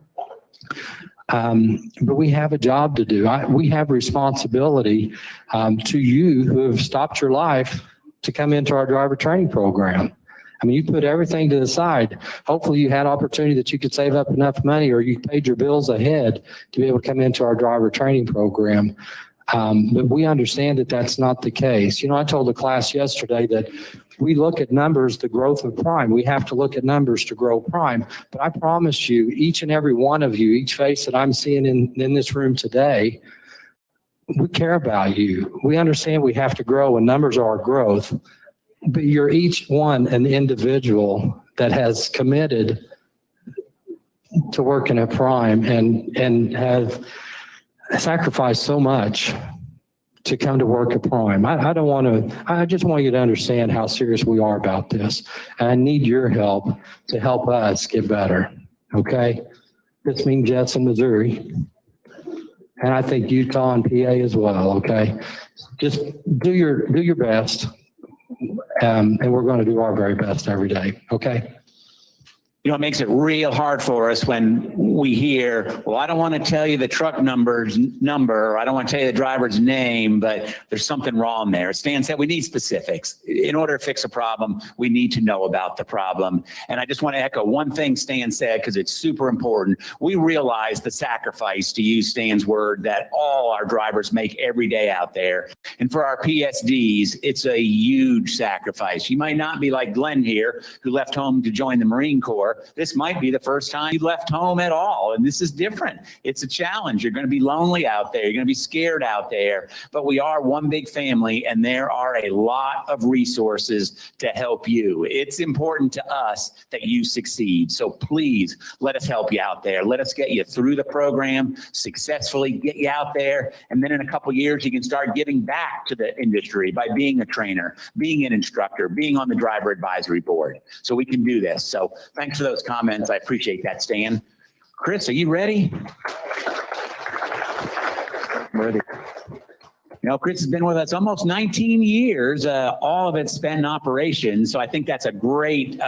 But we have a job to do. We have responsibility to you who have stopped your life to come into our driver training program. I mean, you put everything to the side. Hopefully you had opportunity that you could save up enough money, or you paid your bills ahead to be able to come into our driver training program. But we understand that that's not the case. You know, I told the class yesterday that we look at numbers, the growth of Prime. We have to look at numbers to grow Prime. But I promise you, each and every one of you, each face that I'm seeing in this room today, we care about you. We understand we have to grow, and numbers are our growth. But you're each one an individual that has committed to working at Prime and have sacrificed so much to come to work at Prime. I just want you to understand how serious we are about this. And I need your help to help us get better, okay? This means Jetson, Missouri. And I think Utah and PA as well, okay? Just do your best. And we're going to do our very best every day, okay? You know, it makes it real hard for us when we hear, well, I don't want to tell you the truck number, or I don't want to tell you the driver's name, but there's something wrong there. Stan said we need specifics. In order to fix a problem, we need to know about the problem. And I just want to echo one thing Stan said, because it's super important. We realize the sacrifice, to use Stan's word, that all our drivers make every day out there. And for our PSDs, it's a huge sacrifice. You might not be like Glenn here, who left home to join the Marine Corps. This might be the first time you left home at all. And this is different. It's a challenge. You're going to be lonely out there. You're going to be scared out there. But we are one big family, and there are a lot of resources to help you. It's important to us that you succeed. So please let us help you out there. Let us get you through the program, successfully get you out there. And then in a couple of years, you can start giving back to the industry by being a trainer, being an instructor, being on the driver advisory board. So we can do this. So thanks for those comments. I appreciate that, Stan. Chris, are you ready? Ready. You know, Chris has been with us almost 19 years, all of it spent in operations. So I think that's a great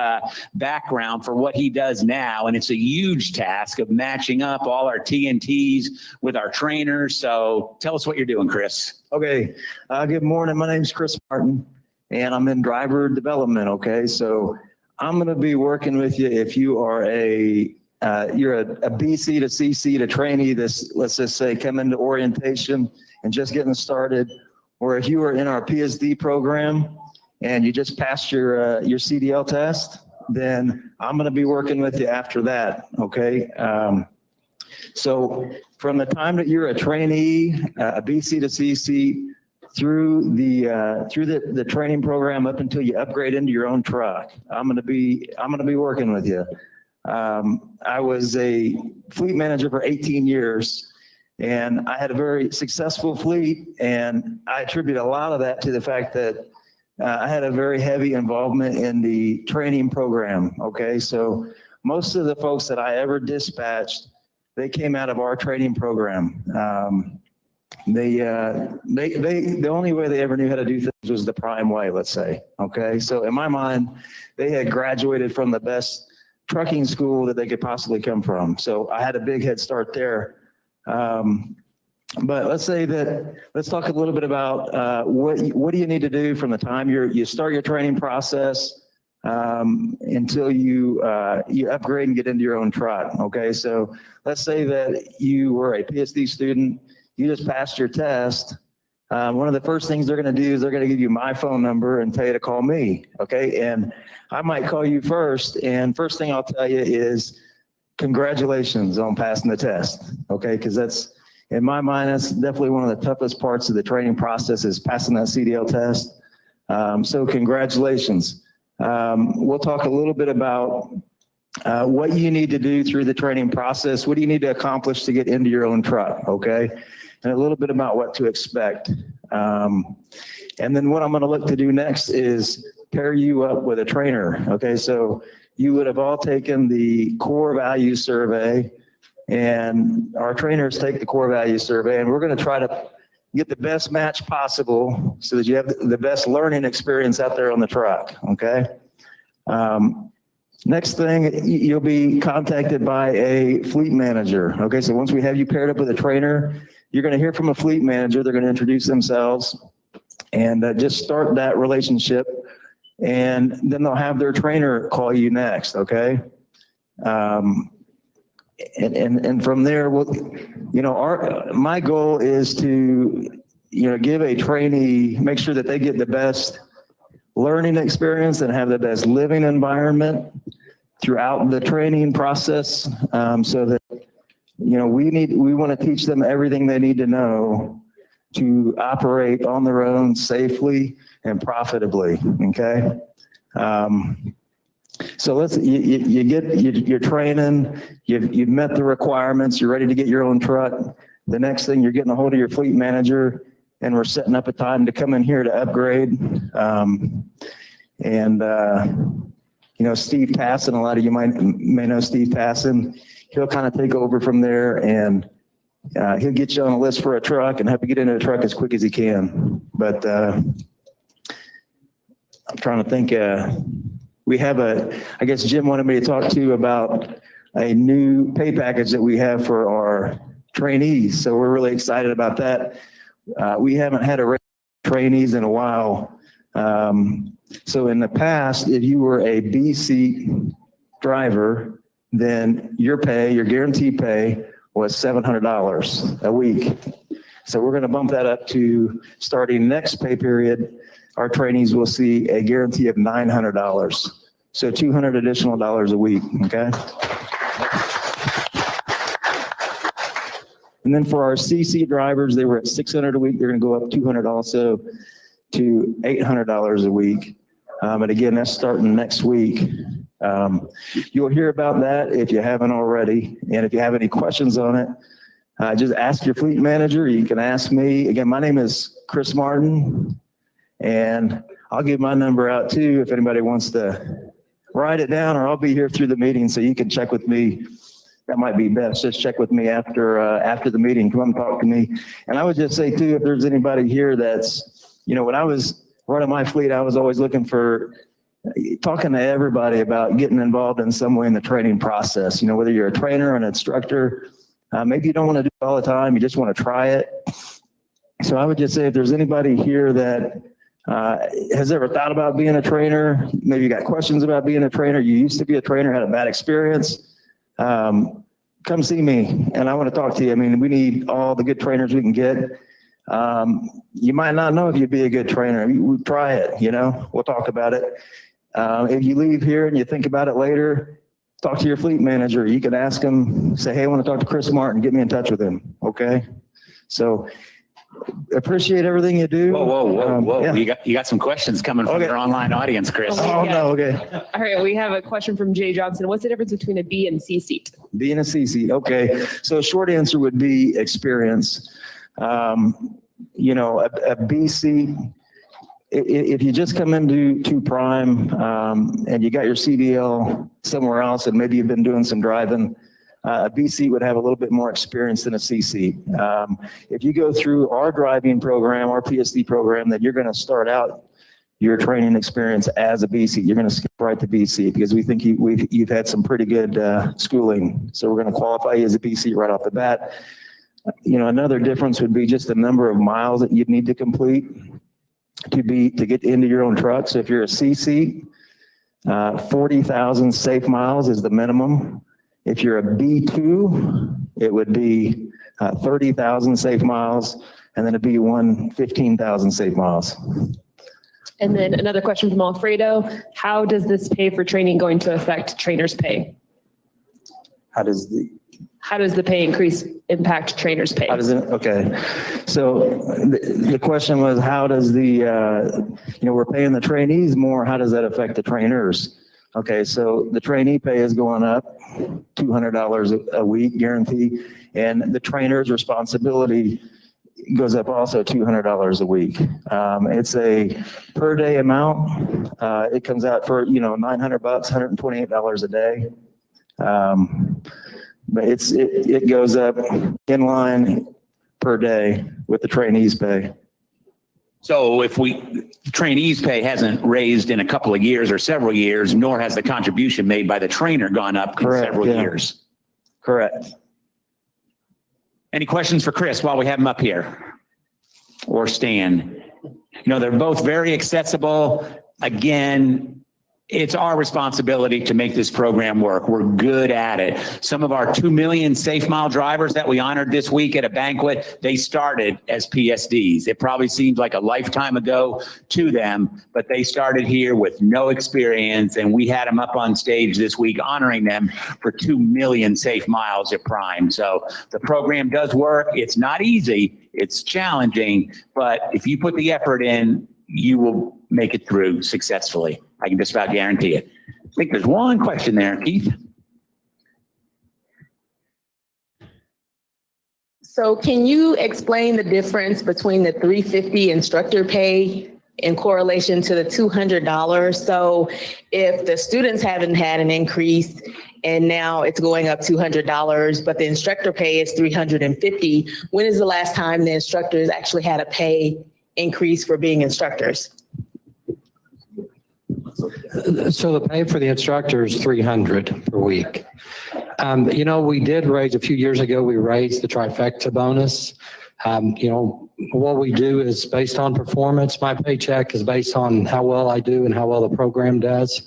background for what he does now. And it's a huge task of matching up all our TNTs with our trainers. So tell us what you're doing, Chris. Okay. Good morning. My name's Chris Martin, and I'm in driver development. Okay. So I'm going to be working with you if you are you're a BC to CC to trainee, let's just say come into orientation and just getting started, or if you are in our PSD program and you just passed your CDL test, then I'm going to be working with you after that. Okay. So from the time that you're a trainee, a BC to CC, through the training program up until you upgrade into your own truck, I'm going to be working with you. I was a fleet manager for 18 years, and I had a very successful fleet, and I attribute a lot of that to the fact that I had a very heavy involvement in the training program. Okay, so most of the folks that I ever dispatched, they came out of our training program. The only way they ever knew how to do things was the Prime way, let's say. Okay, so in my mind, they had graduated from the best trucking school that they could possibly come from. So I had a big head start there. But let's talk a little bit about what do you need to do from the time you start your training process until you upgrade and get into your own truck. Okay, so let's say that you were a PSD student, you just passed your test. One of the first things they're going to do is they're going to give you my phone number and tell you to call me. Okay, and I might call you first, and first thing I'll tell you is congratulations on passing the test. Okay, because that's, in my mind, that's definitely one of the toughest parts of the training process is passing that CDL test. So congratulations. We'll talk a little bit about what you need to do through the training process. What do you need to accomplish to get into your own truck? Okay, and a little bit about what to expect. And then what I'm going to look to do next is pair you up with a trainer. Okay, so you would have all taken the core value survey, and our trainers take the core value survey, and we're going to try to get the best match possible so that you have the best learning experience out there on the truck. Okay. Next thing, you'll be contacted by a fleet manager. Okay, so once we have you paired up with a trainer, you're going to hear from a fleet manager. They're going to introduce themselves and just start that relationship. And then they'll have their trainer call you next. Okay. And from there, my goal is to, give a trainee, make sure that they get the best learning experience and have the best living environment throughout the training process, so that, we want to teach them everything they need to know to operate on their own safely and profitably. Okay. So you're training, you've met the requirements, you're ready to get your own truck. The next thing, you're getting a hold of your fleet manager, and we're setting up a time to come in here to upgrade. Steve Passon, a lot of you may know Steve Passon. He'll kind of take over from there, and he'll get you on a list for a truck and help you get into a truck as quick as he can. But I'm trying to think, I guess Jim wanted me to talk to you about a new pay package that we have for our trainees. So we're really excited about that. We haven't had a trainees in a while. So in the past, if you were a B seat driver, then your guaranteed pay was $700 a week. So we're going to bump that up to, starting next pay period, our trainees will see a guarantee of $900. So $200 additional dollars a week, okay? And then for our CC drivers, they were at $600 a week. They're going to go up $200 also to $800 a week. And again, that's starting next week. You'll hear about that if you haven't already. And if you have any questions on it, just ask your fleet manager. You can ask me. Again, my name is Chris Martin, and I'll give my number out too if anybody wants to write it down, or I'll be here through the meeting so you can check with me. That might be best. Just check with me after the meeting. Come and talk to me. And I would just say too, if there's anybody here that's, when I was running my fleet, I was always looking for talking to everybody about getting involved in some way in the training process. Whether you're a trainer or an instructor, maybe you don't want to do it all the time. You just want to try it. So I would just say if there's anybody here that has ever thought about being a trainer, maybe you got questions about being a trainer, you used to be a trainer, had a bad experience, come see me and I want to talk to you. I mean, we need all the good trainers we can get. You might not know if you'd be a good trainer. We try it, we'll talk about it. If you leave here and you think about it later, talk to your fleet manager. You can ask him, say, hey, I want to talk to Chris Martin, get me in touch with him. Okay. So appreciate everything you do. Whoa. Yeah. You got some questions coming from your online audience, Chris. Oh, no. Okay. All right. We have a question from Jay Johnson. What's the difference between a B and C seat? B and a C seat. Okay. So a short answer would be experience. A B seat, if you just come into Prime and you got your CDL somewhere else and maybe you've been doing some driving, a B seat would have a little bit more experience than a C seat. If you go through our driving program, our PSD program, then you're going to start out your training experience as a B seat. You're going to skip right to B seat because we think you've had some pretty good schooling. So we're going to qualify you as a B seat right off the bat. Another difference would be just the number of miles that you'd need to complete to get into your own truck. So if you're a C seat, 40,000 safe miles is the minimum. If you're a B2, it would be 30,000 safe miles, and then a B1, 15,000 safe miles. And then another question from Alfredo. How does this pay for training going to affect trainers' pay? How does the pay increase impact trainers' pay? Okay. So the question was, how does we're paying the trainees more. How does that affect the trainers? Okay. So the trainee pay is going up $200 a week guarantee, and the trainer's responsibility goes up also $200 a week. It's a per day amount. It comes out for, $900, $128 a day. But it goes up in line per day with the trainees pay. So if trainees pay hasn't raised in a couple of years or several years, nor has the contribution made by the trainer gone up in several years. Correct. Any questions for Chris while we have him up here? Or Stan? They're both very accessible. Again, it's our responsibility to make this program work. We're good at it. Some of our 2 million safe mile drivers that we honored this week at a banquet, they started as PSDs. It probably seems like a lifetime ago to them, but they started here with no experience, and we had them up on stage this week honoring them for 2 million safe miles at Prime. So the program does work. It's not easy. It's challenging, but if you put the effort in, you will make it through successfully. I can just about guarantee it. I think there's one question there, Keith. So can you explain the difference between the $350 instructor pay in correlation to the $200? So if the students haven't had an increase and now it's going up $200, but the instructor pay is $350, when is the last time the instructors actually had a pay increase for being instructors? So the pay for the instructor is $300 per week. We did raise a few years ago, we raised the trifecta bonus. What we do is based on performance. My paycheck is based on how well I do and how well the program does.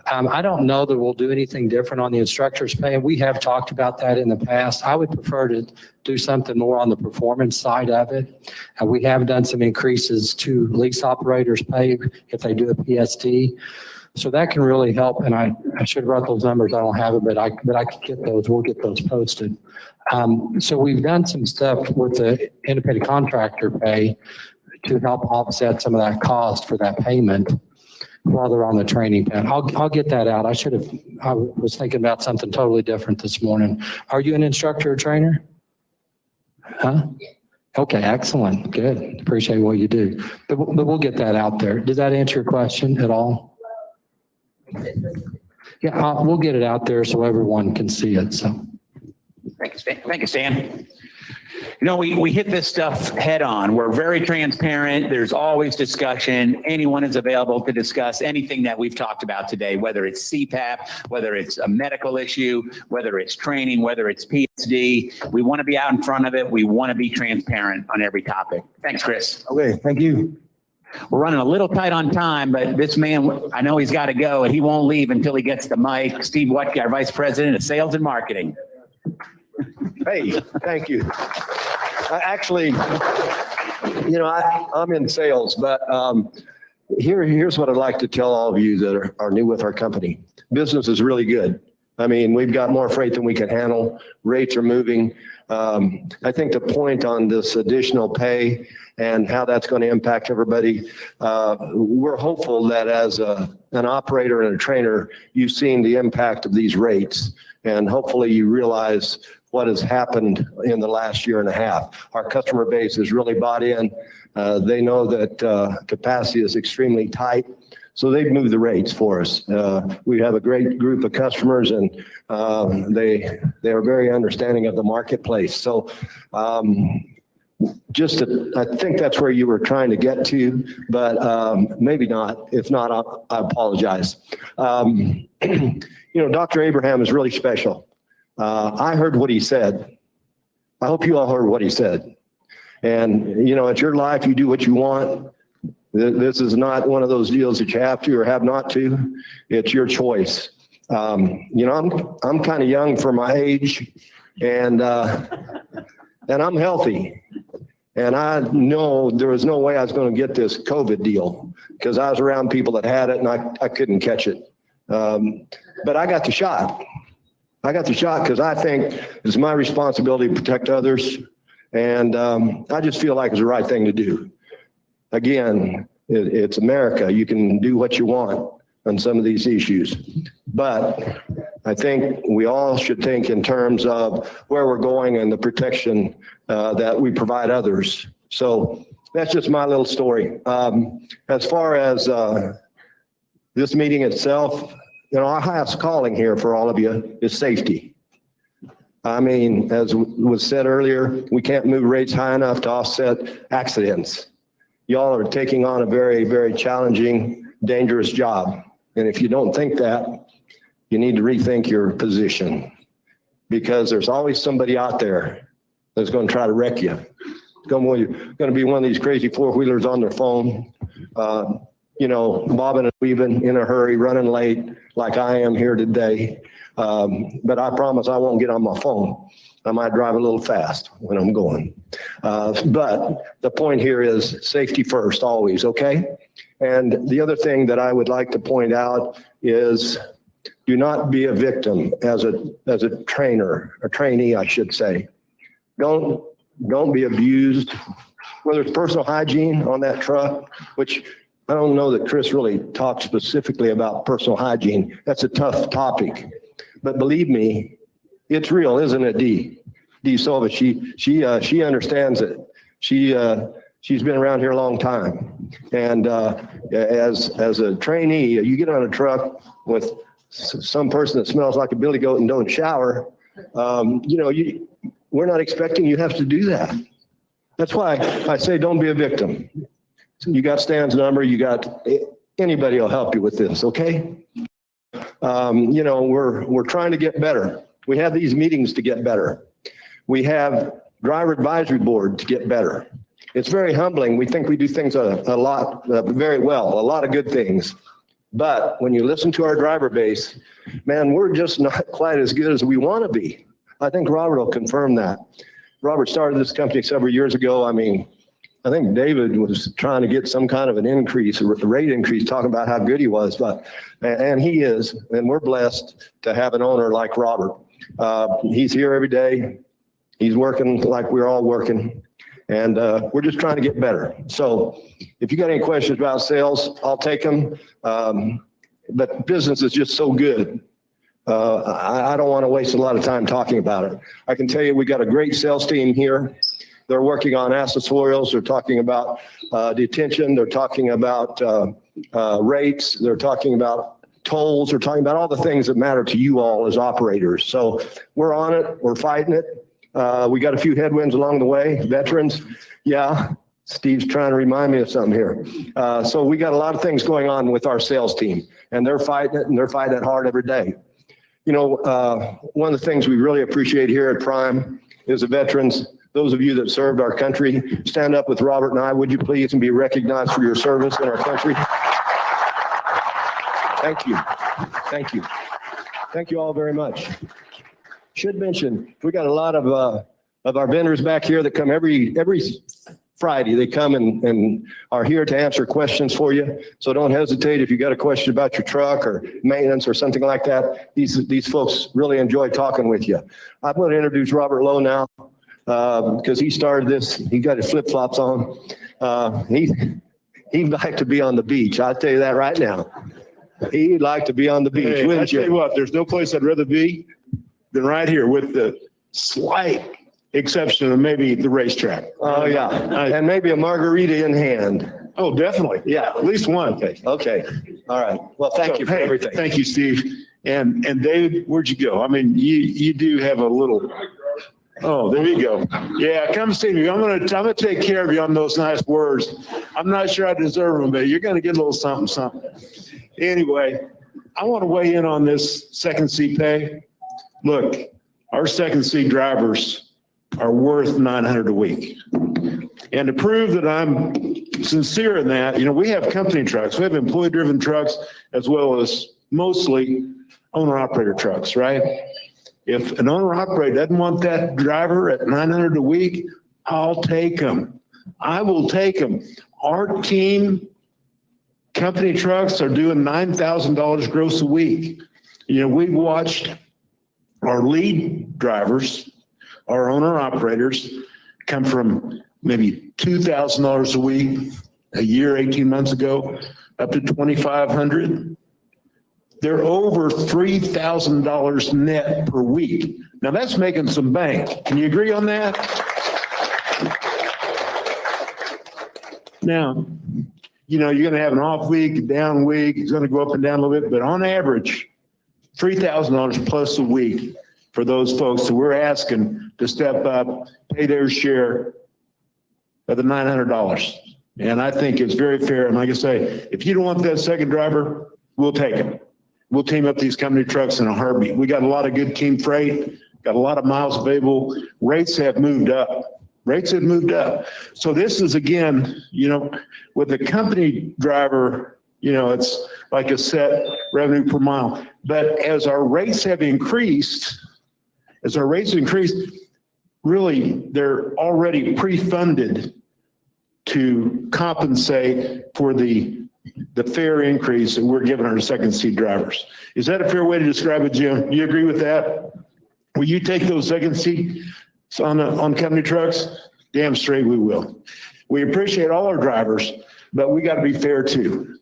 I don't know that we'll do anything different on the instructor's pay. We have talked about that in the past. I would prefer to do something more on the performance side of it. We have done some increases to lease operators' pay if they do a PSD. So that can really help. And I should have brought those numbers. I don't have it, but I could get those. We'll get those posted. So we've done some stuff with the independent contractor pay to help offset some of that cost for that payment while they're on the training pad. I'll get that out. I was thinking about something totally different this morning. Are you an instructor or trainer? Huh? Okay, excellent. Good. Appreciate what you do. But we'll get that out there. Does that answer your question at all? Yeah, we'll get it out there so everyone can see it. So. Thank you, Stan. We hit this stuff head on. We're very transparent. There's always discussion. Anyone is available to discuss anything that we've talked about today, whether it's CPAP, whether it's a medical issue, whether it's training, whether it's PSD. We want to be out in front of it. We want to be transparent on every topic. Thanks, Chris. Okay, thank you. We're running a little tight on time, but this man, I know he's got to go and he won't leave until he gets the mic. Steve Wutke, our Vice President of Sales and Marketing. Hey, thank you. Actually, I'm in sales, but here's what I'd like to tell all of you that are new with our company. Business is really good. I mean, we've got more freight than we can handle. Rates are moving. I think the point on this additional pay and how that's going to impact everybody, we're hopeful that as an operator and a trainer, you've seen the impact of these rates, and hopefully you realize what has happened in the last year and a half. Our customer base has really bought in. They know that capacity is extremely tight. So they've moved the rates for us. We have a great group of customers, and they are very understanding of the marketplace. So I think that's where you were trying to get to, but maybe not. If not, I apologize. Dr. Abraham is really special. I heard what he said. I hope you all heard what he said. And, it's your life. You do what you want. This is not one of those deals that you have to or have not to. It's your choice. I'm kind of young for my age, and I'm healthy. And I know there was no way I was going to get this COVID deal because I was around people that had it and I couldn't catch it. But I got the shot. I got the shot because I think it's my responsibility to protect others. And I just feel like it's the right thing to do. Again, it's America. You can do what you want on some of these issues. But I think we all should think in terms of where we're going and the protection that we provide others. So that's just my little story. As far as this meeting itself, our highest calling here for all of you is safety. I mean, as was said earlier, we can't move rates high enough to offset accidents. Y'all are taking on a very, very challenging, dangerous job. And if you don't think that, you need to rethink your position, because there's always somebody out there that's going to try to wreck you. It's going to be one of these crazy four-wheelers on their phone, bobbing and weaving in a hurry, running late like I am here today. But I promise I won't get on my phone. I might drive a little fast when I'm going. But the point here is safety first, always, okay? And the other thing that I would like to point out is do not be a victim as a trainer, a trainee, I should say. Don't be abused, whether it's personal hygiene on that truck, which I don't know that Chris really talked specifically about personal hygiene. That's a tough topic. But believe me, it's real, isn't it, Dee? Silva. She understands it. She's been around here a long time. And as a trainee, you get on a truck with some person that smells like a billy goat and don't shower, we're not expecting you have to do that. That's why I say don't be a victim. You got Stan's number. You got anybody will help you with this, okay? We're trying to get better. We have these meetings to get better. We have driver advisory board to get better. It's very humbling. We think we do things a lot, very well, a lot of good things. But when you listen to our driver base, man, we're just not quite as good as we want to be. I think Robert will confirm that. Robert started this company several years ago. I mean, I think David was trying to get some kind of an increase, a rate increase, talking about how good he was, and he is, and we're blessed to have an owner like Robert. He's here every day. He's working like we're all working, and we're just trying to get better. So if you got any questions about sales, I'll take them. But business is just so good. I don't want to waste a lot of time talking about it. I can tell you we got a great sales team here. They're working on accessorials. They're talking about detention. They're talking about rates. They're talking about tolls. They're talking about all the things that matter to you all as operators. So we're on it. We're fighting it. We got a few headwinds along the way. Veterans, yeah. Steve's trying to remind me of something here. So we got a lot of things going on with our sales team, and they're fighting it, and they're fighting it hard every day. One of the things we really appreciate here at Prime is the veterans. Those of you that served our country, stand up with Robert and I, would you please, and be recognized for your service in our country. Thank you. Thank you. Thank you all very much. Should mention, we got a lot of our vendors back here that come every Friday. They come and are here to answer questions for you. So don't hesitate if you got a question about your truck or maintenance or something like that. These folks really enjoy talking with you. I'm going to introduce Robert Lowe now. Because he started this, he got his flip-flops on. He'd like to be on the beach. I'll tell you that right now. He'd like to be on the beach, Hey, wouldn't I tell you you? what, there's no place I'd rather be than right here, with the slight exception of maybe the racetrack. Oh, yeah. And maybe a margarita in hand. Oh, definitely. Yeah. At least one. Okay. All right. Well, thank you for Hey, everything. Thank you, Steve. And David, where'd you go? I mean, you do have a little. Oh, there you go. Yeah, come see me. I'm gonna take care of you on those nice words. I'm not sure I deserve them, but you're gonna get a little something, something. Anyway, I want to weigh in on this second seat pay. Look, our second seat drivers are worth $900 a week. And to prove that I'm sincere in that, we have company trucks. We have employee-driven trucks as well as mostly owner-operator trucks, right? If an owner-operator doesn't want that driver at $900 a week, I'll take them. I will take them. Our team company trucks are doing $9,000 gross a week. We've watched our lead drivers, our owner-operators, come from maybe $2,000 a week a year, 18 months ago, up to $2,500. They're over $3,000 net per week. Now that's making some bank. Can you agree on that? Now, you're going to have an off week, a down week. It's going to go up and down a little bit, but on average, $3,000 plus a week for those folks that we're asking to step up, pay their share of the $900. And I think it's very fair. And like I say, if you don't want that second driver, we'll take him. We'll team up these company trucks in a heartbeat. We got a lot of good team freight, got a lot of miles available. Rates have moved up. So this is, again, with the company driver, it's like a set revenue per mile. But as our rates have increased, really, they're already pre-funded to compensate for the fare increase that we're giving our second seat drivers. Is that a fair way to describe it, Jim? Do you agree with that? Will you take those second seats on company trucks? Damn straight we will. We appreciate all our drivers, but we got to be fair too.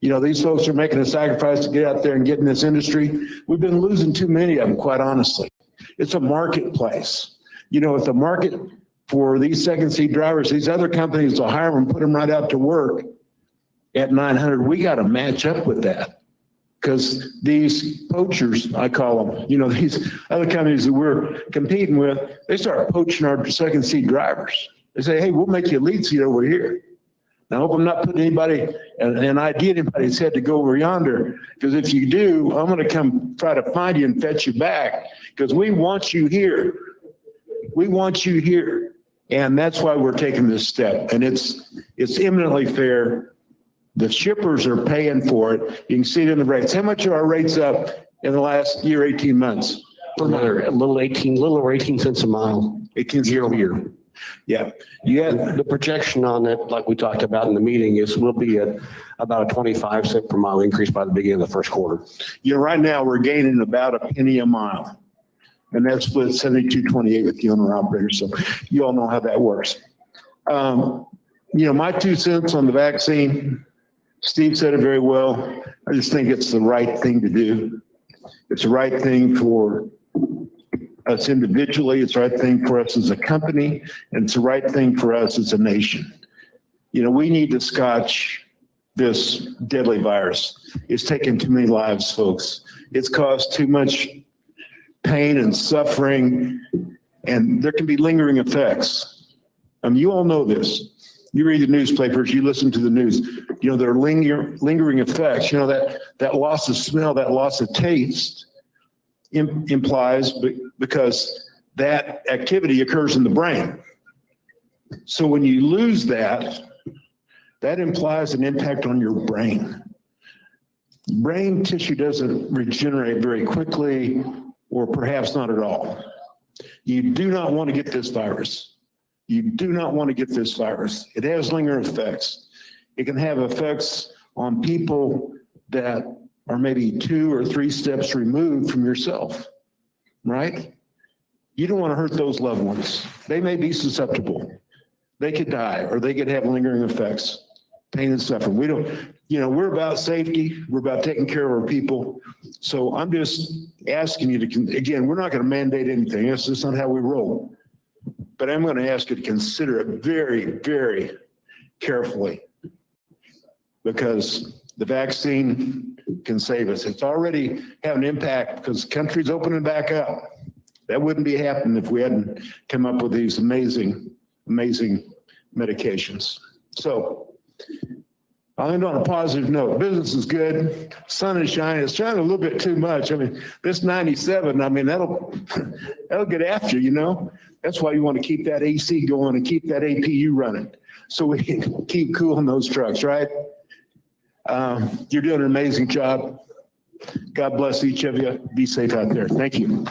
These folks are making a sacrifice to get out there and get in this industry. We've been losing too many of them, quite honestly. It's a marketplace. You know, if the market for these second seat drivers, these other companies will hire them, put them right out to work at 900, we got to match up with that. Because these poachers, I call them, you know, these other companies that we're competing with, they start poaching our second seat drivers. They say, hey, we'll make you a lead seat over here. Now, I hope I'm not putting anybody, an idea in anybody's head to go over yonder, because if you do, I'm going to come try to find you and fetch you back, because we want you here. We want you here. And that's why we're taking this step. And it's eminently fair. The shippers are paying for it. You can see it in the rates. How much are our rates up in the last year, 18 months? A little over 18 cents a mile. 18 year over year. Yeah. Yeah. The projection on it, like we talked about in the meeting, is we'll be at about a 25 cent per mile increase by the beginning of the first quarter. You know, right now we're gaining about a penny a mile. And that's split 72-28 with the owner operator. So you all know how that works. You know, my 2 cents on the vaccine, Steve said it very well. I just think it's the right thing to do. It's the right thing for us individually. It's the right thing for us as a company. And it's the right thing for us as a nation. You know, we need to scotch this deadly virus. It's taken too many lives, folks. It's caused too much pain and suffering, and there can be lingering effects. You all know this. You read the newspapers, you listen to the news. You know, there are lingering effects. You know, that loss of smell, that loss of taste implies because that activity occurs in the brain. So when you lose that, that implies an impact on your brain. Brain tissue doesn't regenerate very quickly, or perhaps not at all. You do not want to get this virus. You do not want to get this virus. It has lingering effects. It can have effects on people that are maybe 2 or 3 steps removed from yourself, right? You don't want to hurt those loved ones. They may be susceptible. They could die, or they could have lingering effects, pain and suffering. We don't, you know, we're about safety. We're about taking care of our people. So I'm just asking you to, again, we're not going to mandate anything. That's just not how we roll. But I'm going to ask you to consider it very, very carefully, because the vaccine can save us. It's already having an impact because the country's opening back up. That wouldn't be happening if we hadn't come up with these amazing, amazing medications. So I'll end on a positive note. Business is good. Sun is shining. It's shining a little bit too much. I mean, this 97, I mean, that'll get after you, you know. That's why you want to keep that AC going and keep that APU running, so we can keep cooling those trucks, right? You're doing an amazing job. God bless each of you. Be safe out there. Thank you.